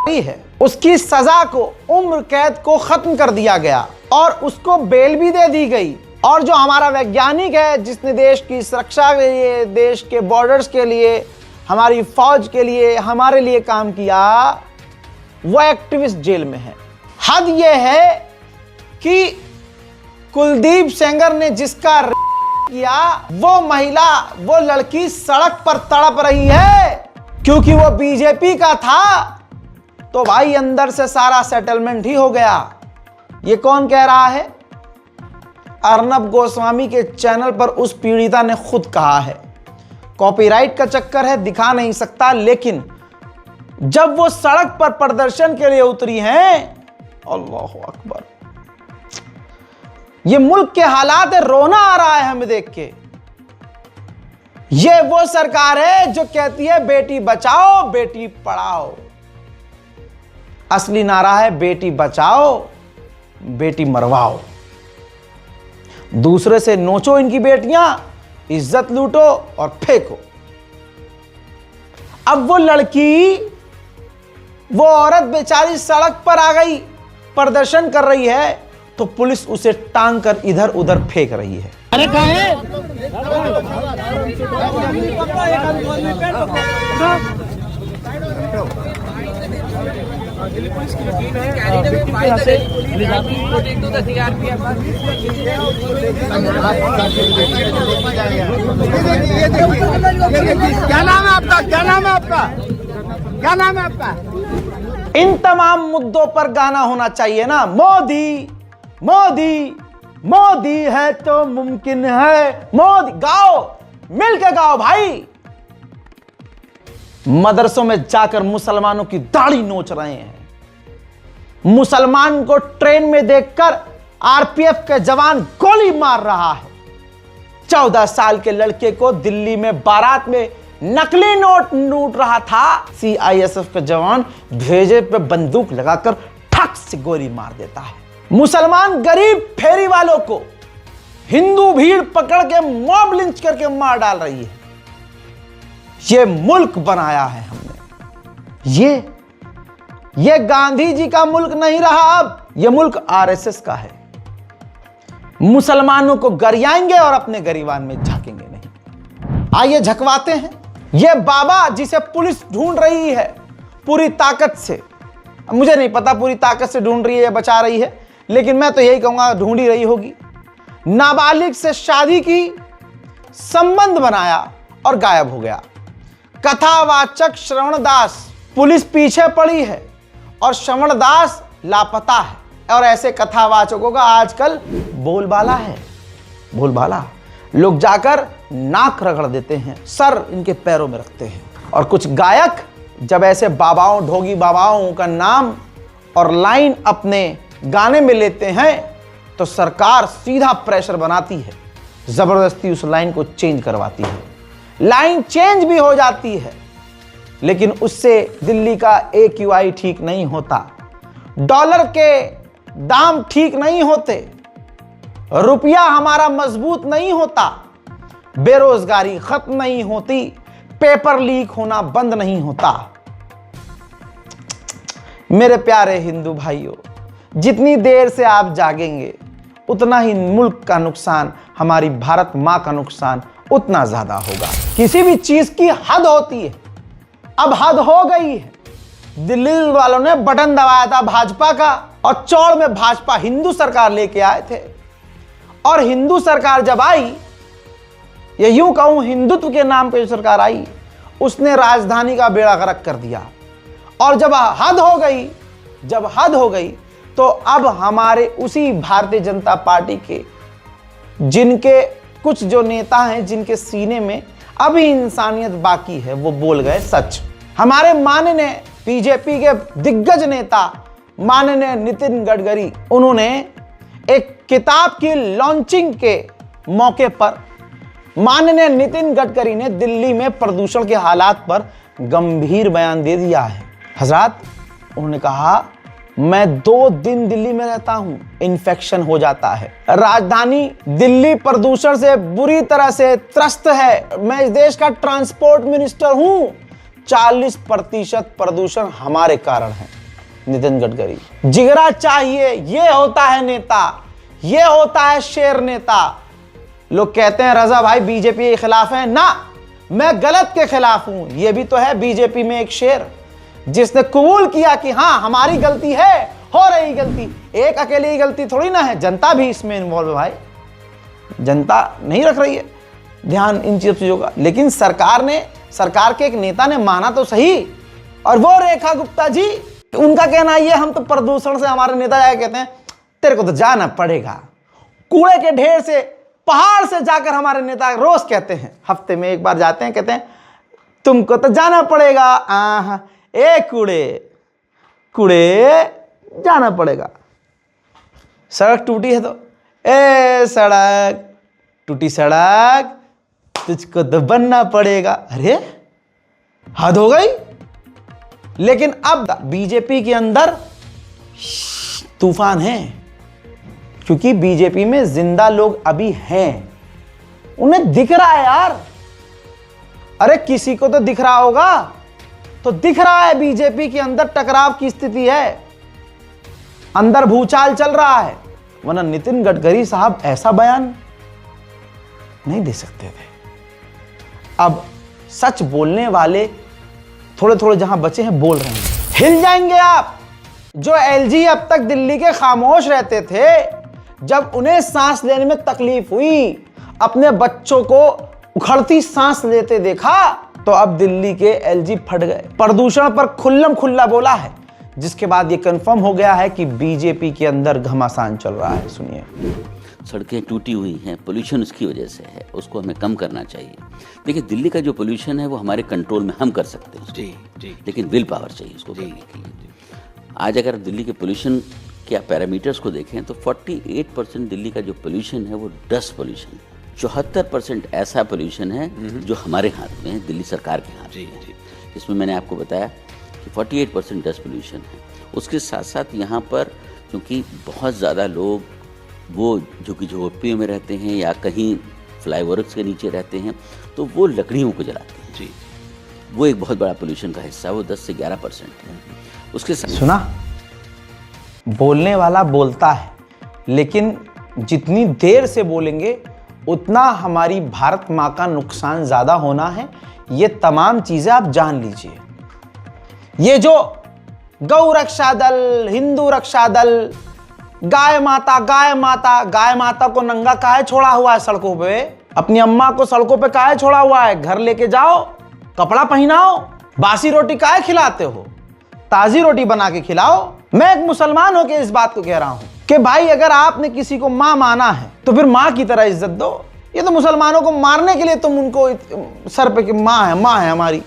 है उसकी सजा को, उम्र कैद को खत्म कर दिया गया और उसको बेल भी दे दी गई। और जो हमारा वैज्ञानिक है जिसने देश की सुरक्षा के लिए, देश के बॉर्डर्स के लिए, हमारी फौज के लिए, हमारे लिए काम किया, वो एक्टिविस्ट जेल में है। हद ये है कि कुलदीप सेंगर ने जिसका किया वो महिला, वो लड़की सड़क पर तड़प रही है क्योंकि वो बीजेपी का था। तो भाई अंदर से सारा सेटलमेंट ही हो गया। ये कौन कह रहा है? अर्नब गोस्वामी के चैनल पर उस पीड़िता ने खुद कहा है। कॉपीराइट का चक्कर है, दिखा नहीं सकता, लेकिन जब वो सड़क पर प्रदर्शन के लिए उतरी हैं, अल्लाह अकबर, ये मुल्क के हालात है, रोना आ रहा है हमें देख के। ये वो सरकार है जो कहती है बेटी बचाओ बेटी पढ़ाओ। असली नारा है बेटी बचाओ बेटी मरवाओ। दूसरे से नोचो इनकी बेटियां, इज्जत लूटो और फेंको। अब वो लड़की, वो औरत बेचारी सड़क पर आ गई, प्रदर्शन कर रही है, तो पुलिस उसे टांग कर इधर उधर फेंक रही है। अरे कहाँ है? क्या नाम है आपका? क्या नाम है आपका? क्या नाम है आपका? इन तमाम मुद्दों पर गाना होना चाहिए ना। मोदी मोदी मोदी है तो मुमकिन है, मोदी गाओ, मिलके गाओ भाई। मदरसों में जाकर मुसलमानों की दाढ़ी नोच रहे हैं। मुसलमान को ट्रेन में देखकर आरपीएफ के जवान गोली मार रहा है। 14 साल के लड़के को दिल्ली में बारात में नकली नोट लूट रहा था, सीआईएसएफ के जवान भेजे पे बंदूक लगाकर ठक से गोली मार देता है। मुसलमान गरीब फेरी वालों को हिंदू भीड़ पकड़ के मॉब लिंच करके मार डाल रही है। ये मुल्क बनाया है हमने। ये गांधी जी का मुल्क नहीं रहा, अब ये मुल्क आरएसएस का है। मुसलमानों को गरियाएंगे और अपने गरिबान में झांकेंगे नहीं। आइए झकवाते हैं। ये बाबा जिसे पुलिस ढूंढ रही है पूरी ताकत से, मुझे नहीं पता पूरी ताकत से ढूंढ रही है या बचा रही है, लेकिन मैं तो यही कहूंगा ढूंढ ही रही होगी। नाबालिग से शादी की, संबंध बनाया और गायब हो गया। कथावाचक श्रवण दास, पुलिस पीछे पड़ी है और श्रवण दास लापता है। और ऐसे कथावाचकों का आजकल बोलबाला है। बोलबाला लोग जाकर नाक रगड़ देते हैं, सर इनके पैरों में रखते हैं। और कुछ गायक जब ऐसे बाबाओं, ढोगी बाबाओं का नाम और लाइन अपने गाने में लेते हैं तो सरकार सीधा प्रेशर बनाती है, जबरदस्ती उस लाइन को चेंज करवाती है। लाइन चेंज भी हो जाती है, लेकिन उससे दिल्ली का AQI ठीक नहीं होता, डॉलर के दाम ठीक नहीं होते, रुपया हमारा मजबूत नहीं होता, बेरोजगारी खत्म नहीं होती, पेपर लीक होना बंद नहीं होता। मेरे प्यारे हिंदू भाइयों, जितनी देर से आप जागेंगे उतना ही मुल्क का नुकसान, हमारी भारत मां का नुकसान उतना ज्यादा होगा। किसी भी चीज की हद होती है, अब हद हो गई है। दिल्ली वालों ने बटन दबाया था भाजपा का और चौड़ में भाजपा हिंदू सरकार लेके आए थे। और हिंदू सरकार जब आई, या यूं कहूं हिंदुत्व के नाम पे जो सरकार आई, उसने राजधानी का बेड़ा गर्क कर दिया। और जब हद हो गई तो अब हमारे उसी भारतीय जनता पार्टी के जिनके कुछ जो नेता हैं, जिनके सीने में अभी इंसानियत बाकी है, वो बोल गए सच। हमारे माननीय बीजेपी के दिग्गज नेता माननीय नितिन गडकरी, उन्होंने एक किताब की लॉन्चिंग के मौके पर माननीय नितिन गडकरी ने दिल्ली में प्रदूषण के हालात पर गंभीर बयान दे दिया है। हजरात, उन्होंने कहा मैं 2 दिन दिल्ली में रहता हूं, इन्फेक्शन हो जाता है। राजधानी दिल्ली प्रदूषण से बुरी तरह से त्रस्त है। मैं इस देश का ट्रांसपोर्ट मिनिस्टर हूं। 40% प्रदूषण हमारे कारण है। नितिन गडकरी, जिगरा चाहिए, ये होता है नेता, ये होता है शेर नेता। लोग कहते हैं रजा भाई बीजेपी के खिलाफ है ना, मैं गलत के खिलाफ हूं। ये भी तो है बीजेपी में एक शेर जिसने कबूल किया कि हां हमारी गलती है, हो रही गलती। एक अकेली ही गलती थोड़ी ना है, जनता भी इसमें इन्वॉल्व है भाई। जनता नहीं रख रही है ध्यान इन चीजों का। लेकिन सरकार के एक नेता ने माना तो सही, और वो रेखा गुप्ता जी, उनका कहना ये हम तो प्रदूषण से, हमारे नेता जाके कहते हैं तेरे को तो जाना पड़ेगा। कूड़े के ढेर से, पहाड़ से जाकर हमारे नेता रोज कहते हैं, हफ्ते में एक बार जाते हैं, कहते हैं तुमको तो जाना पड़ेगा। ए कूड़े जाना पड़ेगा। सड़क टूटी है तो ए सड़क टूटी, सड़क तुझको तो बनना पड़ेगा। अरे हद हो गई। लेकिन अब बीजेपी के अंदर तूफान है, क्योंकि बीजेपी में जिंदा लोग अभी हैं, उन्हें दिख रहा है यार। अरे किसी को तो दिख रहा होगा, तो दिख रहा है बीजेपी के अंदर टकराव की स्थिति है, अंदर भूचाल चल रहा है। वरना नितिन गडकरी साहब ऐसा बयान नहीं दे सकते थे। अब सच बोलने वाले थोड़े थोड़े जहां बचे हैं बोल रहे हैं। हिल जाएंगे आप। जो एलजी अब तक दिल्ली के खामोश रहते थे, जब उन्हें सांस लेने में तकलीफ हुई, अपने बच्चों को उखड़ती सांस लेते देखा, तो अब दिल्ली के एलजी फट गए। प्रदूषण पर खुल्लम खुल्ला बोला है, जिसके बाद यह कंफर्म हो गया है कि बीजेपी के अंदर घमासान चल रहा है। सुनिए। सड़कें टूटी हुई हैं, पोल्यूशन उसकी वजह से है, उसको हमें कम करना चाहिए। देखिए दिल्ली का जो पोल्यूशन है वो हमारे कंट्रोल में हम कर सकते हैं, जी, लेकिन विल पावर चाहिए उसको करने के लिए। आज अगर दिल्ली के पोल्यूशन के पैरामीटर्स को देखें तो 48% दिल्ली का जो पोल्यूशन है वो डस्ट पोल्यूशन है। 74% ऐसा पोल्यूशन है जो हमारे हाथ में है, दिल्ली सरकार के हाथ में है। इसमें मैंने आपको बताया कि 48% डस्ट पोल्यूशन है। उसके साथ साथ यहाँ पर क्योंकि बहुत ज़्यादा लोग वो जो कि झोपड़ियों में रहते हैं या कहीं फ्लाईओवर्स के नीचे रहते हैं, तो वो लकड़ियों को जलाते हैं। जी, वो एक बहुत बड़ा पोल्यूशन का हिस्सा है, वो 10 से 11% है। उसके साथ सुना, बोलने वाला बोलता है, लेकिन जितनी देर से बोलेंगे उतना हमारी भारत माँ का नुकसान ज्यादा होना है। ये तमाम चीजें आप जान लीजिए। ये जो गौ रक्षा दल, हिंदू रक्षा दल, गाय माता को नंगा काहे छोड़ा हुआ है सड़कों पे? अपनी अम्मा को सड़कों पे काहे छोड़ा हुआ है? घर लेके जाओ, कपड़ा पहनाओ। बासी रोटी काहे खिलाते हो? ताजी रोटी बना के खिलाओ। मैं एक मुसलमान होकर इस बात को कह रहा हूं कि भाई अगर आपने किसी को मां माना है तो फिर मां की तरह इज्जत दो। ये तो मुसलमानों को मारने के लिए तुम उनको सर पे कि मां है हमारी।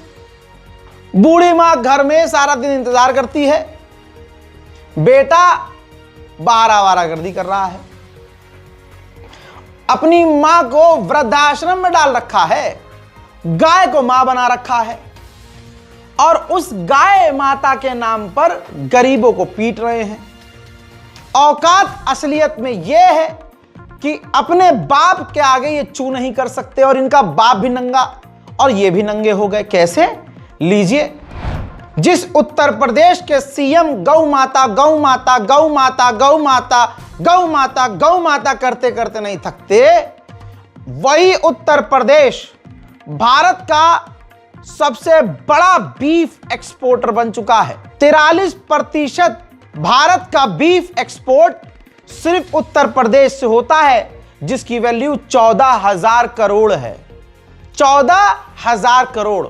बूढ़ी मां घर में सारा दिन इंतजार करती है, बेटा बाहर आवारागर्दी कर रहा है। अपनी मां को वृद्धाश्रम में डाल रखा है, गाय को मां बना रखा है, और उस गाय माता के नाम पर गरीबों को पीट रहे हैं। औकात असलियत में यह है कि अपने बाप के आगे ये चू नहीं कर सकते, और इनका बाप भी नंगा और ये भी नंगे हो गए। कैसे? लीजिए, जिस उत्तर प्रदेश के सीएम गौ माता करते करते नहीं थकते, वही उत्तर प्रदेश भारत का सबसे बड़ा बीफ एक्सपोर्टर बन चुका है। 43% भारत का बीफ एक्सपोर्ट सिर्फ उत्तर प्रदेश से होता है, जिसकी वैल्यू 14,000 करोड़ है। 14,000 करोड़।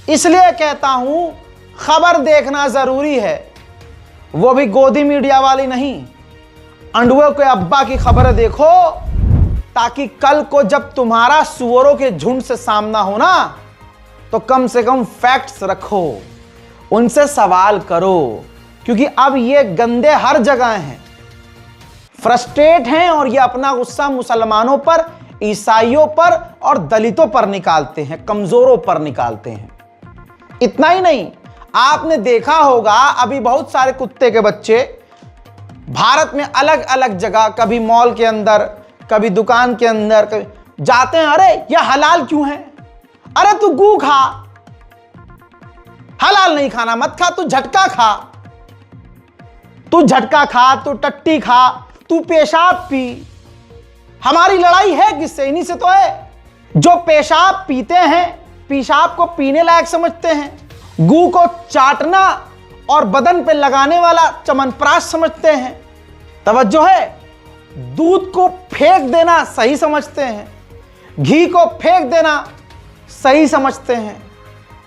इसलिए कहता हूं खबर देखना जरूरी है, वो भी गोदी मीडिया वाली नहीं, अंडुओं के अब्बा की खबर देखो, ताकि कल को जब तुम्हारा सुअरों के झुंड से सामना हो ना, तो कम से कम फैक्ट्स रखो, उनसे सवाल करो। क्योंकि अब ये गंदे हर जगह हैं, फ्रस्ट्रेट हैं, और ये अपना गुस्सा मुसलमानों पर, ईसाइयों पर और दलितों पर निकालते हैं, कमजोरों पर निकालते हैं। इतना ही नहीं, आपने देखा होगा अभी बहुत सारे कुत्ते के बच्चे भारत में अलग अलग जगह, कभी मॉल के अंदर, कभी दुकान के अंदर, कभी जाते हैं, अरे ये हलाल क्यों है? अरे तू गू खा, हलाल नहीं खाना मत खा, तू झटका खा, तू झटका खा, तू टट्टी खा, तू पेशाब पी। हमारी लड़ाई है किससे? इन्हीं से तो है जो पेशाब पीते हैं, पेशाब को पीने लायक समझते हैं, गू को चाटना और बदन पे लगाने वाला चमनप्राश समझते हैं, तवज्जो है, दूध को फेंक देना सही समझते हैं, घी को फेंक देना सही समझते हैं,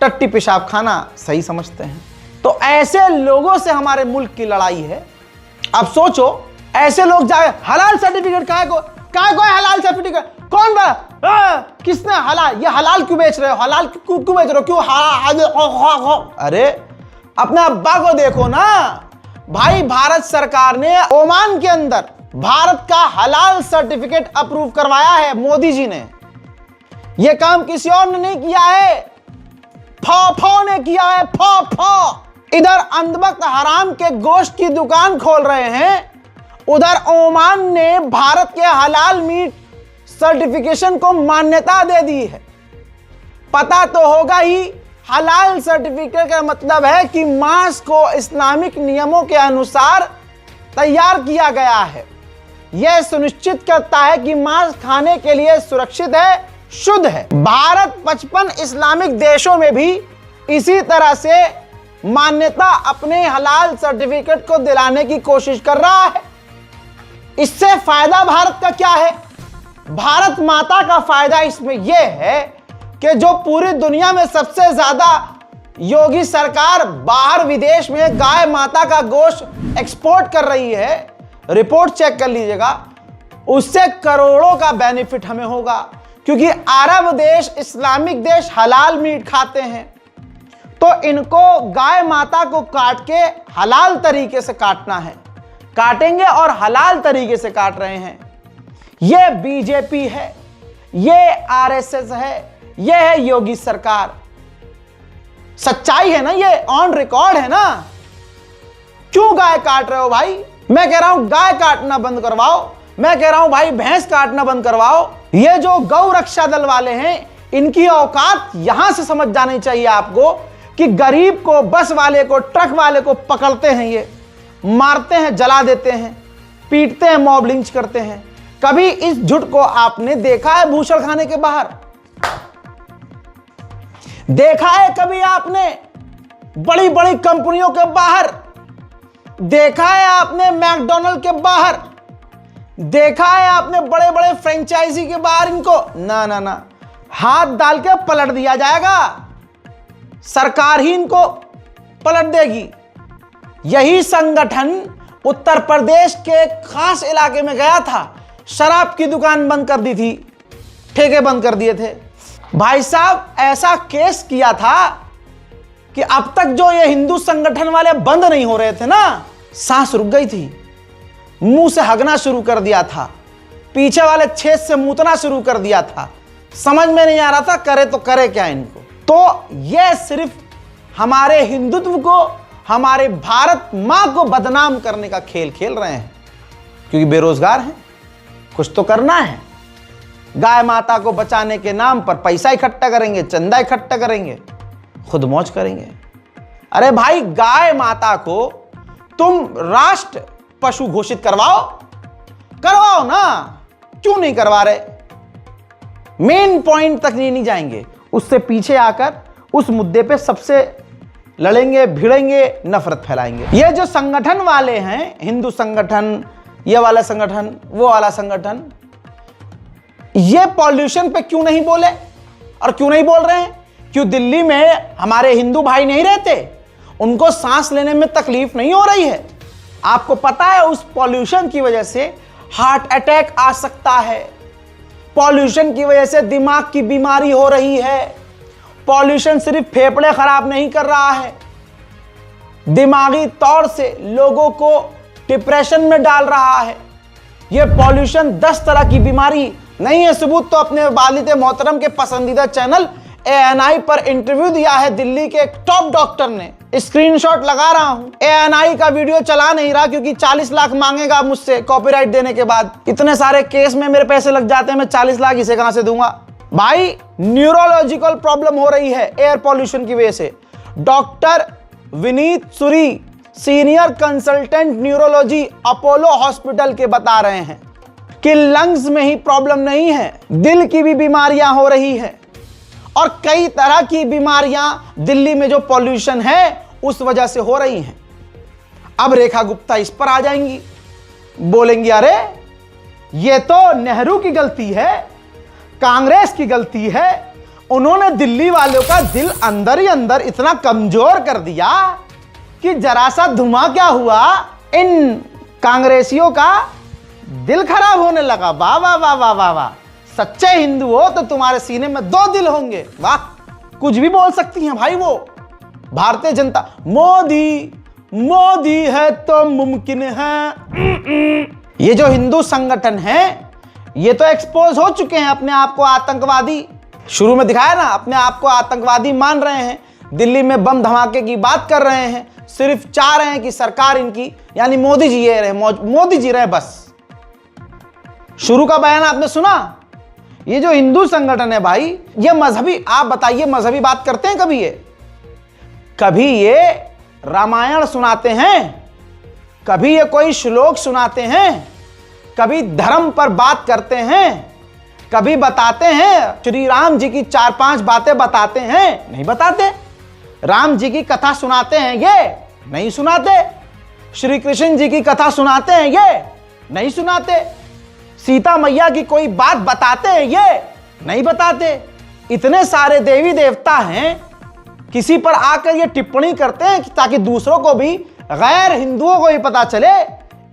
टट्टी पेशाब खाना सही समझते हैं। तो ऐसे लोगों से हमारे मुल्क की लड़ाई है। अब सोचो, ऐसे लोग जाए हलाल सर्टिफिकेट काय को हलाल सर्टिफिकेट कौन किसने हलाल, ये हलाल क्यों बेच रहे हो, हलाल क्यों बेच रहे हो, क्यों अरे अपने अब्बा को देखो ना भाई। भारत सरकार ने ओमान के अंदर भारत का हलाल सर्टिफिकेट अप्रूव करवाया है, मोदी जी ने। यह काम किसी और ने नहीं किया है, फौ ने किया है, फौ। इधर अंधभक्त हराम के गोश्त की दुकान खोल रहे हैं, उधर ओमान ने भारत के हलाल मीट सर्टिफिकेशन को मान्यता दे दी है। पता तो होगा ही, हलाल सर्टिफिकेट का मतलब है कि मांस को इस्लामिक नियमों के अनुसार तैयार किया गया है। यह सुनिश्चित करता है कि मांस खाने के लिए सुरक्षित है, शुद्ध है। भारत 55 इस्लामिक देशों में भी इसी तरह से मान्यता अपने हलाल सर्टिफिकेट को दिलाने की कोशिश कर रहा है। इससे फायदा भारत का क्या है? भारत माता का फायदा इसमें यह है कि जो पूरी दुनिया में सबसे ज्यादा योगी सरकार बाहर विदेश में गाय माता का गोश्त एक्सपोर्ट कर रही है, रिपोर्ट चेक कर लीजिएगा, उससे करोड़ों का बेनिफिट हमें होगा। क्योंकि अरब देश, इस्लामिक देश हलाल मीट खाते हैं, तो इनको गाय माता को काट के हलाल तरीके से काटना है, काटेंगे और हलाल तरीके से काट रहे हैं। यह बीजेपी है, यह आरएसएस है, यह है योगी सरकार। सच्चाई है ना, ये ऑन रिकॉर्ड है ना। क्यों गाय काट रहे हो भाई? मैं कह रहा हूं गाय काटना बंद करवाओ, मैं कह रहा हूं भाई भैंस काटना बंद करवाओ। ये जो गौ रक्षा दल वाले हैं, इनकी औकात यहां से समझ जानी चाहिए आपको कि गरीब को, बस वाले को, ट्रक वाले को पकड़ते हैं, ये मारते हैं, जला देते हैं, पीटते हैं, मॉब लिंच करते हैं। कभी इस झुट को आपने देखा है भूषण खाने के बाहर? देखा है कभी आपने बड़ी बड़ी कंपनियों के बाहर? देखा है आपने मैकडॉनल्ड के बाहर? देखा है आपने बड़े बड़े फ्रेंचाइजी के बाहर इनको? ना ना ना, हाथ डाल के पलट दिया जाएगा, सरकार ही इनको पलट देगी। यही संगठन उत्तर प्रदेश के खास इलाके में गया था, शराब की दुकान बंद कर दी थी, ठेके बंद कर दिए थे। भाई साहब ऐसा केस किया था कि अब तक जो ये हिंदू संगठन वाले बंद नहीं हो रहे थे ना, सांस रुक गई थी, मुंह से हगना शुरू कर दिया था, पीछे वाले छेद से मूतना शुरू कर दिया था, समझ में नहीं आ रहा था करे तो करे क्या इनको। तो ये सिर्फ हमारे हिंदुत्व को, हमारे भारत मां को बदनाम करने का खेल खेल रहे हैं, क्योंकि बेरोजगार हैं, कुछ तो करना है। गाय माता को बचाने के नाम पर पैसा इकट्ठा करेंगे, चंदा इकट्ठा करेंगे, खुद मौज करेंगे। अरे भाई गाय माता को तुम राष्ट्र पशु घोषित करवाओ ना, क्यों नहीं करवा रहे? मेन पॉइंट तक नहीं जाएंगे, उससे पीछे आकर उस मुद्दे पे सबसे लड़ेंगे, भिड़ेंगे, नफरत फैलाएंगे। ये जो संगठन वाले हैं, हिंदू संगठन, ये वाला संगठन, वो वाला संगठन, ये पॉल्यूशन पे क्यों नहीं बोले और क्यों नहीं बोल रहे हैं? क्यों दिल्ली में हमारे हिंदू भाई नहीं रहते? उनको सांस लेने में तकलीफ नहीं हो रही है? आपको पता है उस पॉल्यूशन की वजह से हार्ट अटैक आ सकता है, पॉल्यूशन की वजह से दिमाग की बीमारी हो रही है। पॉल्यूशन सिर्फ फेफड़े खराब नहीं कर रहा है, दिमागी तौर से लोगों को डिप्रेशन में डाल रहा है। यह पॉल्यूशन 10 तरह की बीमारी नहीं है। सबूत तो अपने वालिद मोहतरम के पसंदीदा चैनल ANI पर इंटरव्यू दिया है दिल्ली के एक टॉप डॉक्टर ने। स्क्रीनशॉट लगा रहा हूं। ANI का वीडियो चला नहीं रहा क्योंकि 40 लाख मांगेगा मुझसे कॉपीराइट देने के बाद। इतने सारे केस में मेरे पैसे लग जाते हैं, मैं 40 लाख इसे कहां से दूंगा भाई। न्यूरोलॉजिकल प्रॉब्लम हो रही है एयर पॉल्यूशन की वजह से। Doctor Vineet Suri, senior consultant neurology, Apollo hospital के बता रहे हैं कि लंग्स में ही प्रॉब्लम नहीं है, दिल की भी बीमारियां हो रही है और कई तरह की बीमारियां दिल्ली में जो पॉल्यूशन है उस वजह से हो रही हैं। अब रेखा गुप्ता इस पर आ जाएंगी, बोलेंगी अरे ये तो नेहरू की गलती है, कांग्रेस की गलती है, उन्होंने दिल्ली वालों का दिल अंदर ही अंदर इतना कमजोर कर दिया कि जरा सा धुआं क्या हुआ इन कांग्रेसियों का दिल खराब होने लगा। वाह वाह वाह वाह वाह वाह, सच्चे हिंदू हो तो तुम्हारे सीने में 2 दिल होंगे। वाह, कुछ भी बोल सकती हैं भाई वो। भारतीय जनता, मोदी मोदी है तो मुमकिन है। ये जो हिंदू संगठन है ये तो एक्सपोज हो चुके हैं, अपने आप को आतंकवादी, शुरू में दिखाया ना, अपने आप को आतंकवादी मान रहे हैं, दिल्ली में बम धमाके की बात कर रहे हैं, सिर्फ चाह रहे हैं कि सरकार इनकी यानी मोदी जी ये रहे, मोदी जी रहे बस। शुरू का बयान आपने सुना। ये जो हिंदू संगठन है भाई, ये मजहबी, आप बताइए मजहबी बात करते हैं कभी? कभी ये रामायण सुनाते हैं, कभी ये कोई श्लोक सुनाते हैं, कभी धर्म पर बात करते हैं, कभी बताते हैं श्री राम जी की 4-5 बातें बताते हैं? नहीं बताते। राम जी की कथा सुनाते हैं ये? नहीं सुनाते। श्री कृष्ण जी की कथा सुनाते हैं ये? नहीं सुनाते। सीता मैया की कोई बात बताते हैं ये? नहीं बताते। इतने सारे देवी देवता हैं, किसी पर आकर ये टिप्पणी करते हैं ताकि दूसरों को भी, गैर हिंदुओं को भी पता चले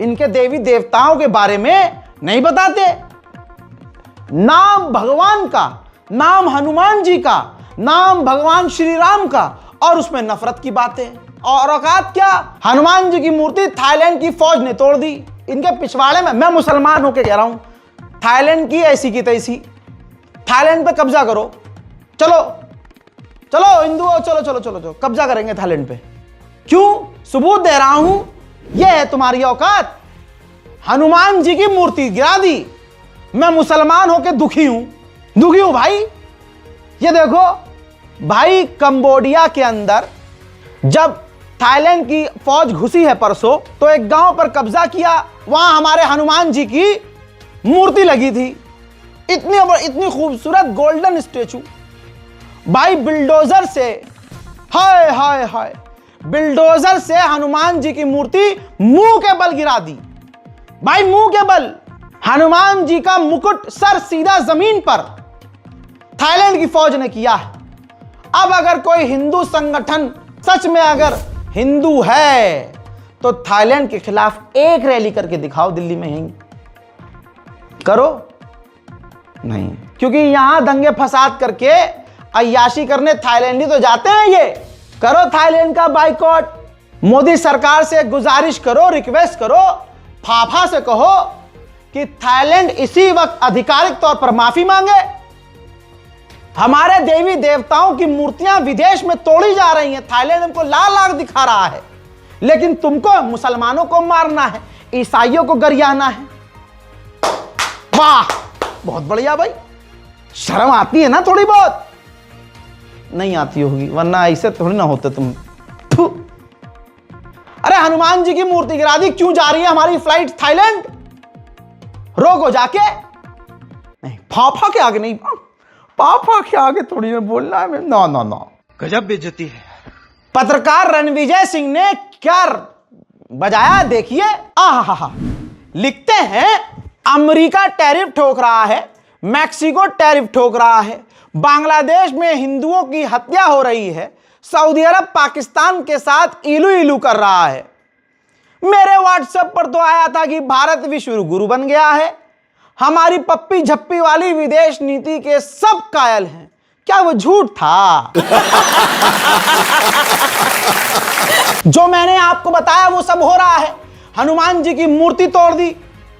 इनके देवी देवताओं के बारे में। नहीं बताते। नाम भगवान का, नाम हनुमान जी का, नाम भगवान श्री राम का, और उसमें नफरत की बातें। और औकात क्या, हनुमान जी की मूर्ति थाईलैंड की फौज ने तोड़ दी इनके पिछवाड़े में। मैं मुसलमान होकर कह रहा हूं, थाईलैंड की ऐसी की तैसी, थाईलैंड पे कब्जा करो, चलो चलो हिंदुओं, चलो चलो चलो चलो कब्जा करेंगे थाईलैंड पे। क्यों? सबूत दे रहा हूं, यह है तुम्हारी औकात। हनुमान जी की मूर्ति गिरा दी, मैं मुसलमान होकर दुखी हूं भाई। ये देखो भाई, कंबोडिया के अंदर जब थाईलैंड की फौज घुसी है परसों, तो एक गांव पर कब्जा किया, वहां हमारे हनुमान जी की मूर्ति लगी थी, इतनी खूबसूरत गोल्डन स्टेचू। भाई बिल्डोजर से, हाय हाय हाय, बिल्डोजर से हनुमान जी की मूर्ति मुंह के बल गिरा दी। भाई मुंह के बल, हनुमान जी का मुकुट सर सीधा जमीन पर थाईलैंड की फौज ने किया है। अब अगर कोई हिंदू संगठन सच में अगर हिंदू है तो थाईलैंड के खिलाफ एक रैली करके दिखाओ, दिल्ली में यहीं करो। नहीं, क्योंकि यहां दंगे फसाद करके अय्याशी करने थाईलैंडी तो जाते हैं। ये करो थाईलैंड का बाइकॉट, मोदी सरकार से गुजारिश करो, रिक्वेस्ट करो, फाफा से कहो कि थाईलैंड इसी वक्त आधिकारिक तौर पर माफी मांगे। हमारे देवी देवताओं की मूर्तियां विदेश में तोड़ी जा रही हैं, थाईलैंड हमको लाल आग दिखा रहा है, लेकिन तुमको मुसलमानों को मारना है, ईसाइयों को गरियाना है। वाह, बहुत बढ़िया भाई, शर्म आती है ना थोड़ी बहुत? नहीं आती होगी, वरना ऐसे थोड़ी ना होते तुम। अरे हनुमान जी की मूर्ति गिरा दी, क्यों जा रही है हमारी फ्लाइट थाईलैंड? रोको जाके। नहीं, फाफा के आगे नहीं, पापा के आगे थोड़ी में बोलना है। नो नो नो, गजब बेइज्जती है। पत्रकार रणविजय सिंह ने क्या बजाया देखिए। आहा, लिखते हैं अमेरिका टैरिफ ठोक रहा है, मैक्सिको टैरिफ ठोक रहा है, बांग्लादेश में हिंदुओं की हत्या हो रही है, सऊदी अरब पाकिस्तान के साथ इलू इलू कर रहा है। मेरे व्हाट्सएप पर तो आया था कि भारत विश्व गुरु बन गया है, हमारी पप्पी झप्पी वाली विदेश नीति के सब कायल हैं। क्या वो झूठ था? जो मैंने आपको बताया वो सब हो रहा है। हनुमान जी की मूर्ति तोड़ दी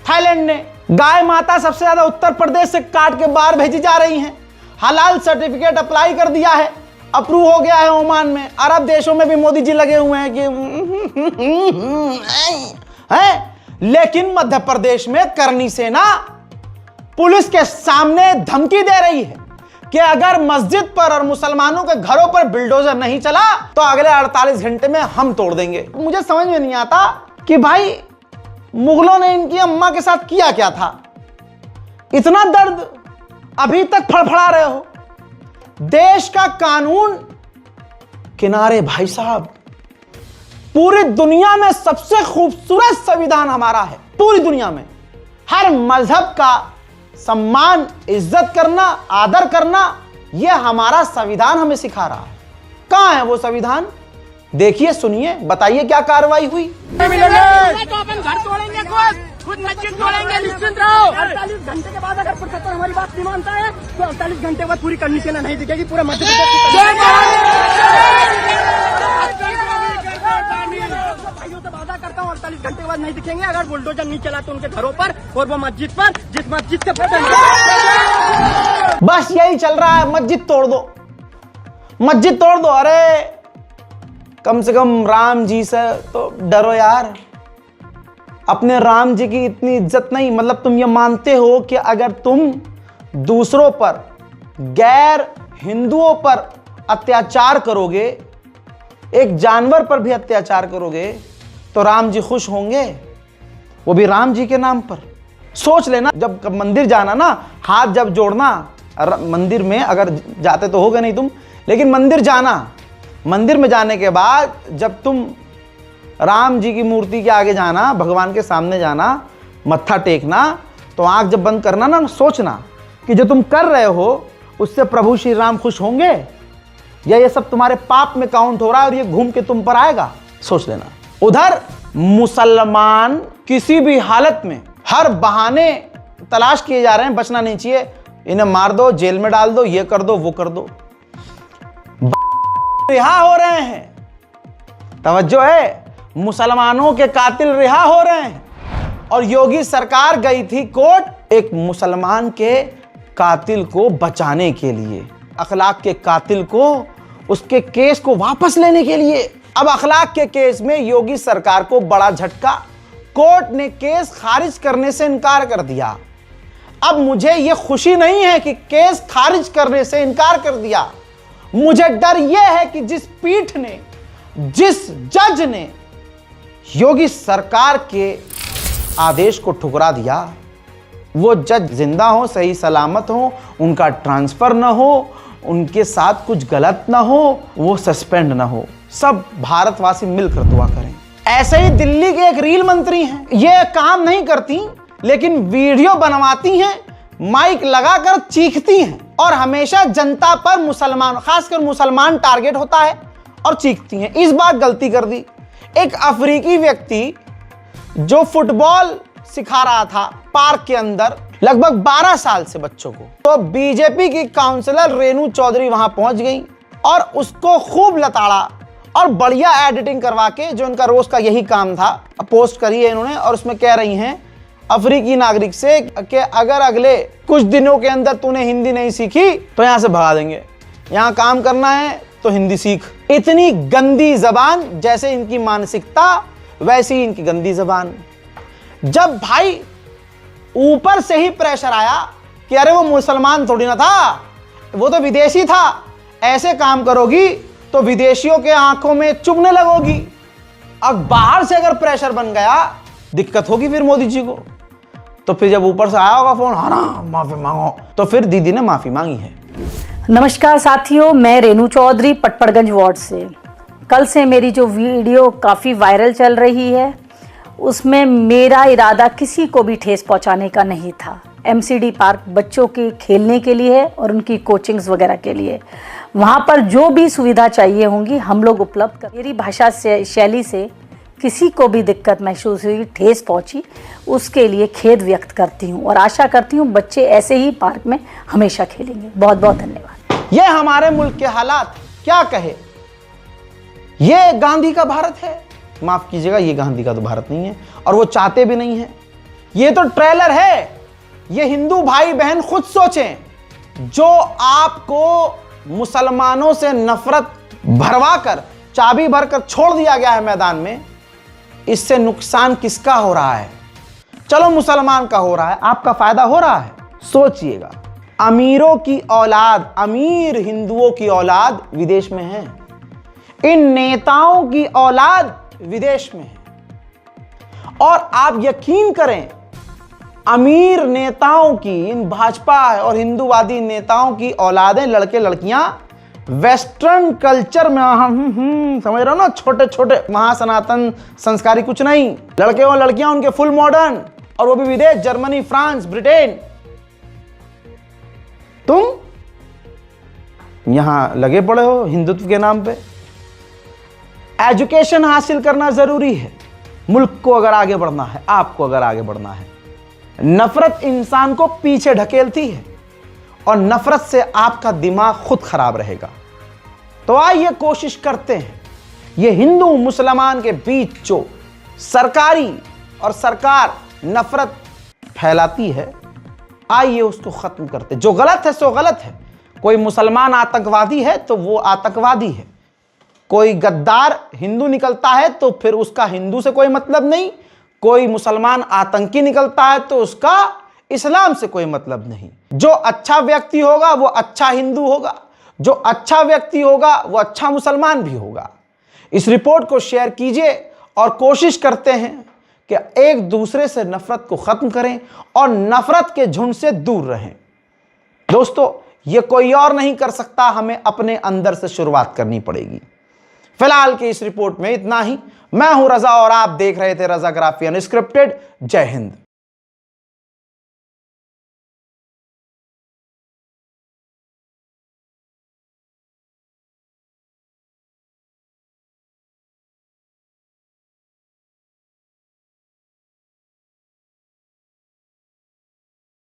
थाईलैंड ने, गाय माता सबसे ज्यादा उत्तर प्रदेश से काट के बाहर भेजी जा रही हैं, हलाल सर्टिफिकेट अप्लाई कर दिया है, अप्रूव हो गया है ओमान में, अरब देशों में भी मोदी जी लगे हुए हैं कि हैं। लेकिन मध्य प्रदेश में करनी सेना पुलिस के सामने धमकी दे रही है कि अगर मस्जिद पर और मुसलमानों के घरों पर बिल्डोजर नहीं चला तो अगले 48 घंटे में हम तोड़ देंगे। मुझे समझ में नहीं आता कि भाई मुगलों ने इनकी अम्मा के साथ किया क्या था, इतना दर्द अभी तक फड़फड़ा रहे हो। देश का कानून किनारे भाई साहब, पूरी दुनिया में सबसे खूबसूरत संविधान हमारा है। पूरी दुनिया में हर मजहब का सम्मान, इज्जत करना, आदर करना, यह हमारा संविधान हमें सिखा रहा है। कहां है वो संविधान? देखिए, सुनिए, बताइए क्या कार्रवाई हुई। तो अपन घर तोड़ेंगे, खुद मस्जिद तोड़ेंगे, निश्चिंत रहो। 48 घंटे के बाद अगर प्रोफेसर हमारी बात नहीं मानता है तो 48 घंटे बाद पूरी करनी सेना नहीं दिखेगी, पूरा मध्य भाइयों से वादा करता हूँ 48 घंटे के बाद नहीं दिखेंगे अगर बुलडोजर नहीं चला तो उनके घरों पर और वो मस्जिद पर, जिस मस्जिद के बस यही चल रहा है, मस्जिद तोड़ दो, मस्जिद तोड़ दो। अरे कम से कम राम जी से तो डरो यार। अपने राम जी की इतनी इज्जत नहीं, मतलब तुम ये मानते हो कि अगर तुम दूसरों पर, गैर हिंदुओं पर अत्याचार करोगे, एक जानवर पर भी अत्याचार करोगे तो राम जी खुश होंगे, वो भी राम जी के नाम पर। सोच लेना, जब मंदिर जाना ना, हाथ जब जोड़ना, मंदिर में अगर जाते तो होगा नहीं तुम, लेकिन मंदिर जाना, मंदिर में जाने के बाद जब तुम राम जी की मूर्ति के आगे जाना, भगवान के सामने जाना, मत्था टेकना, तो आंख जब बंद करना ना, सोचना कि जो तुम कर रहे हो उससे प्रभु श्री राम खुश होंगे या ये सब तुम्हारे पाप में काउंट हो रहा है और ये घूम के तुम पर आएगा। सोच लेना। उधर मुसलमान किसी भी हालत में हर बहाने तलाश किए जा रहे हैं, बचना नहीं चाहिए, इन्हें मार दो, जेल में डाल दो, ये कर दो, वो कर दो। रिहा हो रहे हैं, तवज्जो है, मुसलमानों के कातिल रिहा हो रहे हैं। और योगी सरकार गई थी कोर्ट एक मुसलमान के कातिल को बचाने के लिए, अखलाक के कातिल को, उसके केस को वापस लेने के लिए। अब अखलाक के केस में योगी सरकार को बड़ा झटका, कोर्ट ने केस खारिज करने से इनकार कर दिया। अब मुझे यह खुशी नहीं है कि केस खारिज करने से इनकार कर दिया, मुझे डर यह है कि जिस पीठ ने, जिस जज ने योगी सरकार के आदेश को ठुकरा दिया, वो जज जिंदा हो, सही सलामत हो, उनका ट्रांसफर ना हो, उनके साथ कुछ गलत ना हो, वो सस्पेंड ना हो। सब भारतवासी मिलकर दुआ करें। ऐसे ही दिल्ली के एक रील मंत्री हैं, ये काम नहीं करती लेकिन वीडियो बनवाती हैं, माइक लगाकर चीखती हैं और हमेशा जनता पर, मुसलमान, खासकर मुसलमान टारगेट होता है और चीखती हैं। इस बार गलती कर दी। एक अफ्रीकी व्यक्ति जो फुटबॉल सिखा रहा था पार्क के अंदर लगभग 12 साल से बच्चों को, तो बीजेपी की काउंसलर रेनू चौधरी वहां पहुंच गई और उसको खूब लताड़ा और बढ़िया एडिटिंग करवा के, जो इनका रोज का यही काम था, पोस्ट करी है इन्होंने और उसमें कह रही हैं अफ्रीकी नागरिक से कि अगर अगले कुछ दिनों के अंदर तूने हिंदी नहीं सीखी तो यहां से भगा देंगे, यहां काम करना है तो हिंदी सीख। इतनी गंदी जबान, जैसे इनकी मानसिकता वैसी ही इनकी गंदी जबान। जब भाई ऊपर से ही प्रेशर आया कि अरे वो मुसलमान थोड़ी ना था, वो तो विदेशी था, ऐसे काम करोगी तो विदेशियों के आंखों में चुभने लगोगी। अब बाहर से अगर प्रेशर बन गया, दिक्कत होगी फिर मोदी जी को। तो फिर जब ऊपर से आया होगा फोन, हाँ ना माफी मांगो, तो फिर दीदी ने माफी मांगी है। नमस्कार साथियों, मैं रेनू चौधरी पटपड़गंज वार्ड से। कल से मेरी जो वीडियो काफ़ी वायरल चल रही है, उसमें मेरा इरादा किसी को भी ठेस पहुंचाने का नहीं था। एमसीडी पार्क बच्चों के खेलने के लिए है और उनकी कोचिंग्स वगैरह के लिए, वहाँ पर जो भी सुविधा चाहिए होंगी हम लोग उपलब्ध कर। मेरी भाषा से, शैली से किसी को भी दिक्कत महसूस हुई, ठेस पहुंची, उसके लिए खेद व्यक्त करती हूं और आशा करती हूं बच्चे ऐसे ही पार्क में हमेशा खेलेंगे। बहुत बहुत धन्यवाद। ये हमारे मुल्क के हालात क्या कहे, ये गांधी का भारत है, माफ कीजिएगा ये गांधी का तो भारत नहीं है और वो चाहते भी नहीं है। ये तो ट्रेलर है, ये हिंदू भाई बहन खुद सोचें। जो आपको मुसलमानों से नफरत भरवा कर, चाबी भरकर छोड़ दिया गया है मैदान में, इससे नुकसान किसका हो रहा है? चलो मुसलमान का हो रहा है, आपका फायदा हो रहा है? सोचिएगा, अमीरों की औलाद, अमीर हिंदुओं की औलाद विदेश में है, इन नेताओं की औलाद विदेश में है, और आप यकीन करें, अमीर नेताओं की, इन भाजपा और हिंदूवादी नेताओं की औलादें, लड़के लड़कियां वेस्टर्न कल्चर में समझ रहे हो ना, छोटे छोटे, वहां सनातन संस्कारी कुछ नहीं, लड़के और लड़कियां उनके फुल मॉडर्न, और वो भी विदेश, जर्मनी, फ्रांस, ब्रिटेन। तुम यहां लगे पड़े हो हिंदुत्व के नाम पे। एजुकेशन हासिल करना जरूरी है, मुल्क को अगर आगे बढ़ना है, आपको अगर आगे बढ़ना है। नफरत इंसान को पीछे ढकेलती है, और नफरत से आपका दिमाग खुद खराब रहेगा। तो आइए कोशिश करते हैं, ये हिंदू मुसलमान के बीच जो सरकारी और सरकार नफरत फैलाती है, आइए उसको खत्म करते। जो गलत है सो गलत है। कोई मुसलमान आतंकवादी है तो वो आतंकवादी है, कोई गद्दार हिंदू निकलता है तो फिर उसका हिंदू से कोई मतलब नहीं, कोई मुसलमान आतंकी निकलता है तो उसका इस्लाम से कोई मतलब नहीं। जो अच्छा व्यक्ति होगा वो अच्छा हिंदू होगा, जो अच्छा व्यक्ति होगा वो अच्छा मुसलमान भी होगा। इस रिपोर्ट को शेयर कीजिए और कोशिश करते हैं कि एक दूसरे से नफरत को खत्म करें और नफरत के झुंड से दूर रहें। दोस्तों, ये कोई और नहीं कर सकता, हमें अपने अंदर से शुरुआत करनी पड़ेगी। फिलहाल की इस रिपोर्ट में इतना ही। मैं हूं रजा और आप देख रहे थे रजाग्राफी अनस्क्रिप्टेड। जय हिंद।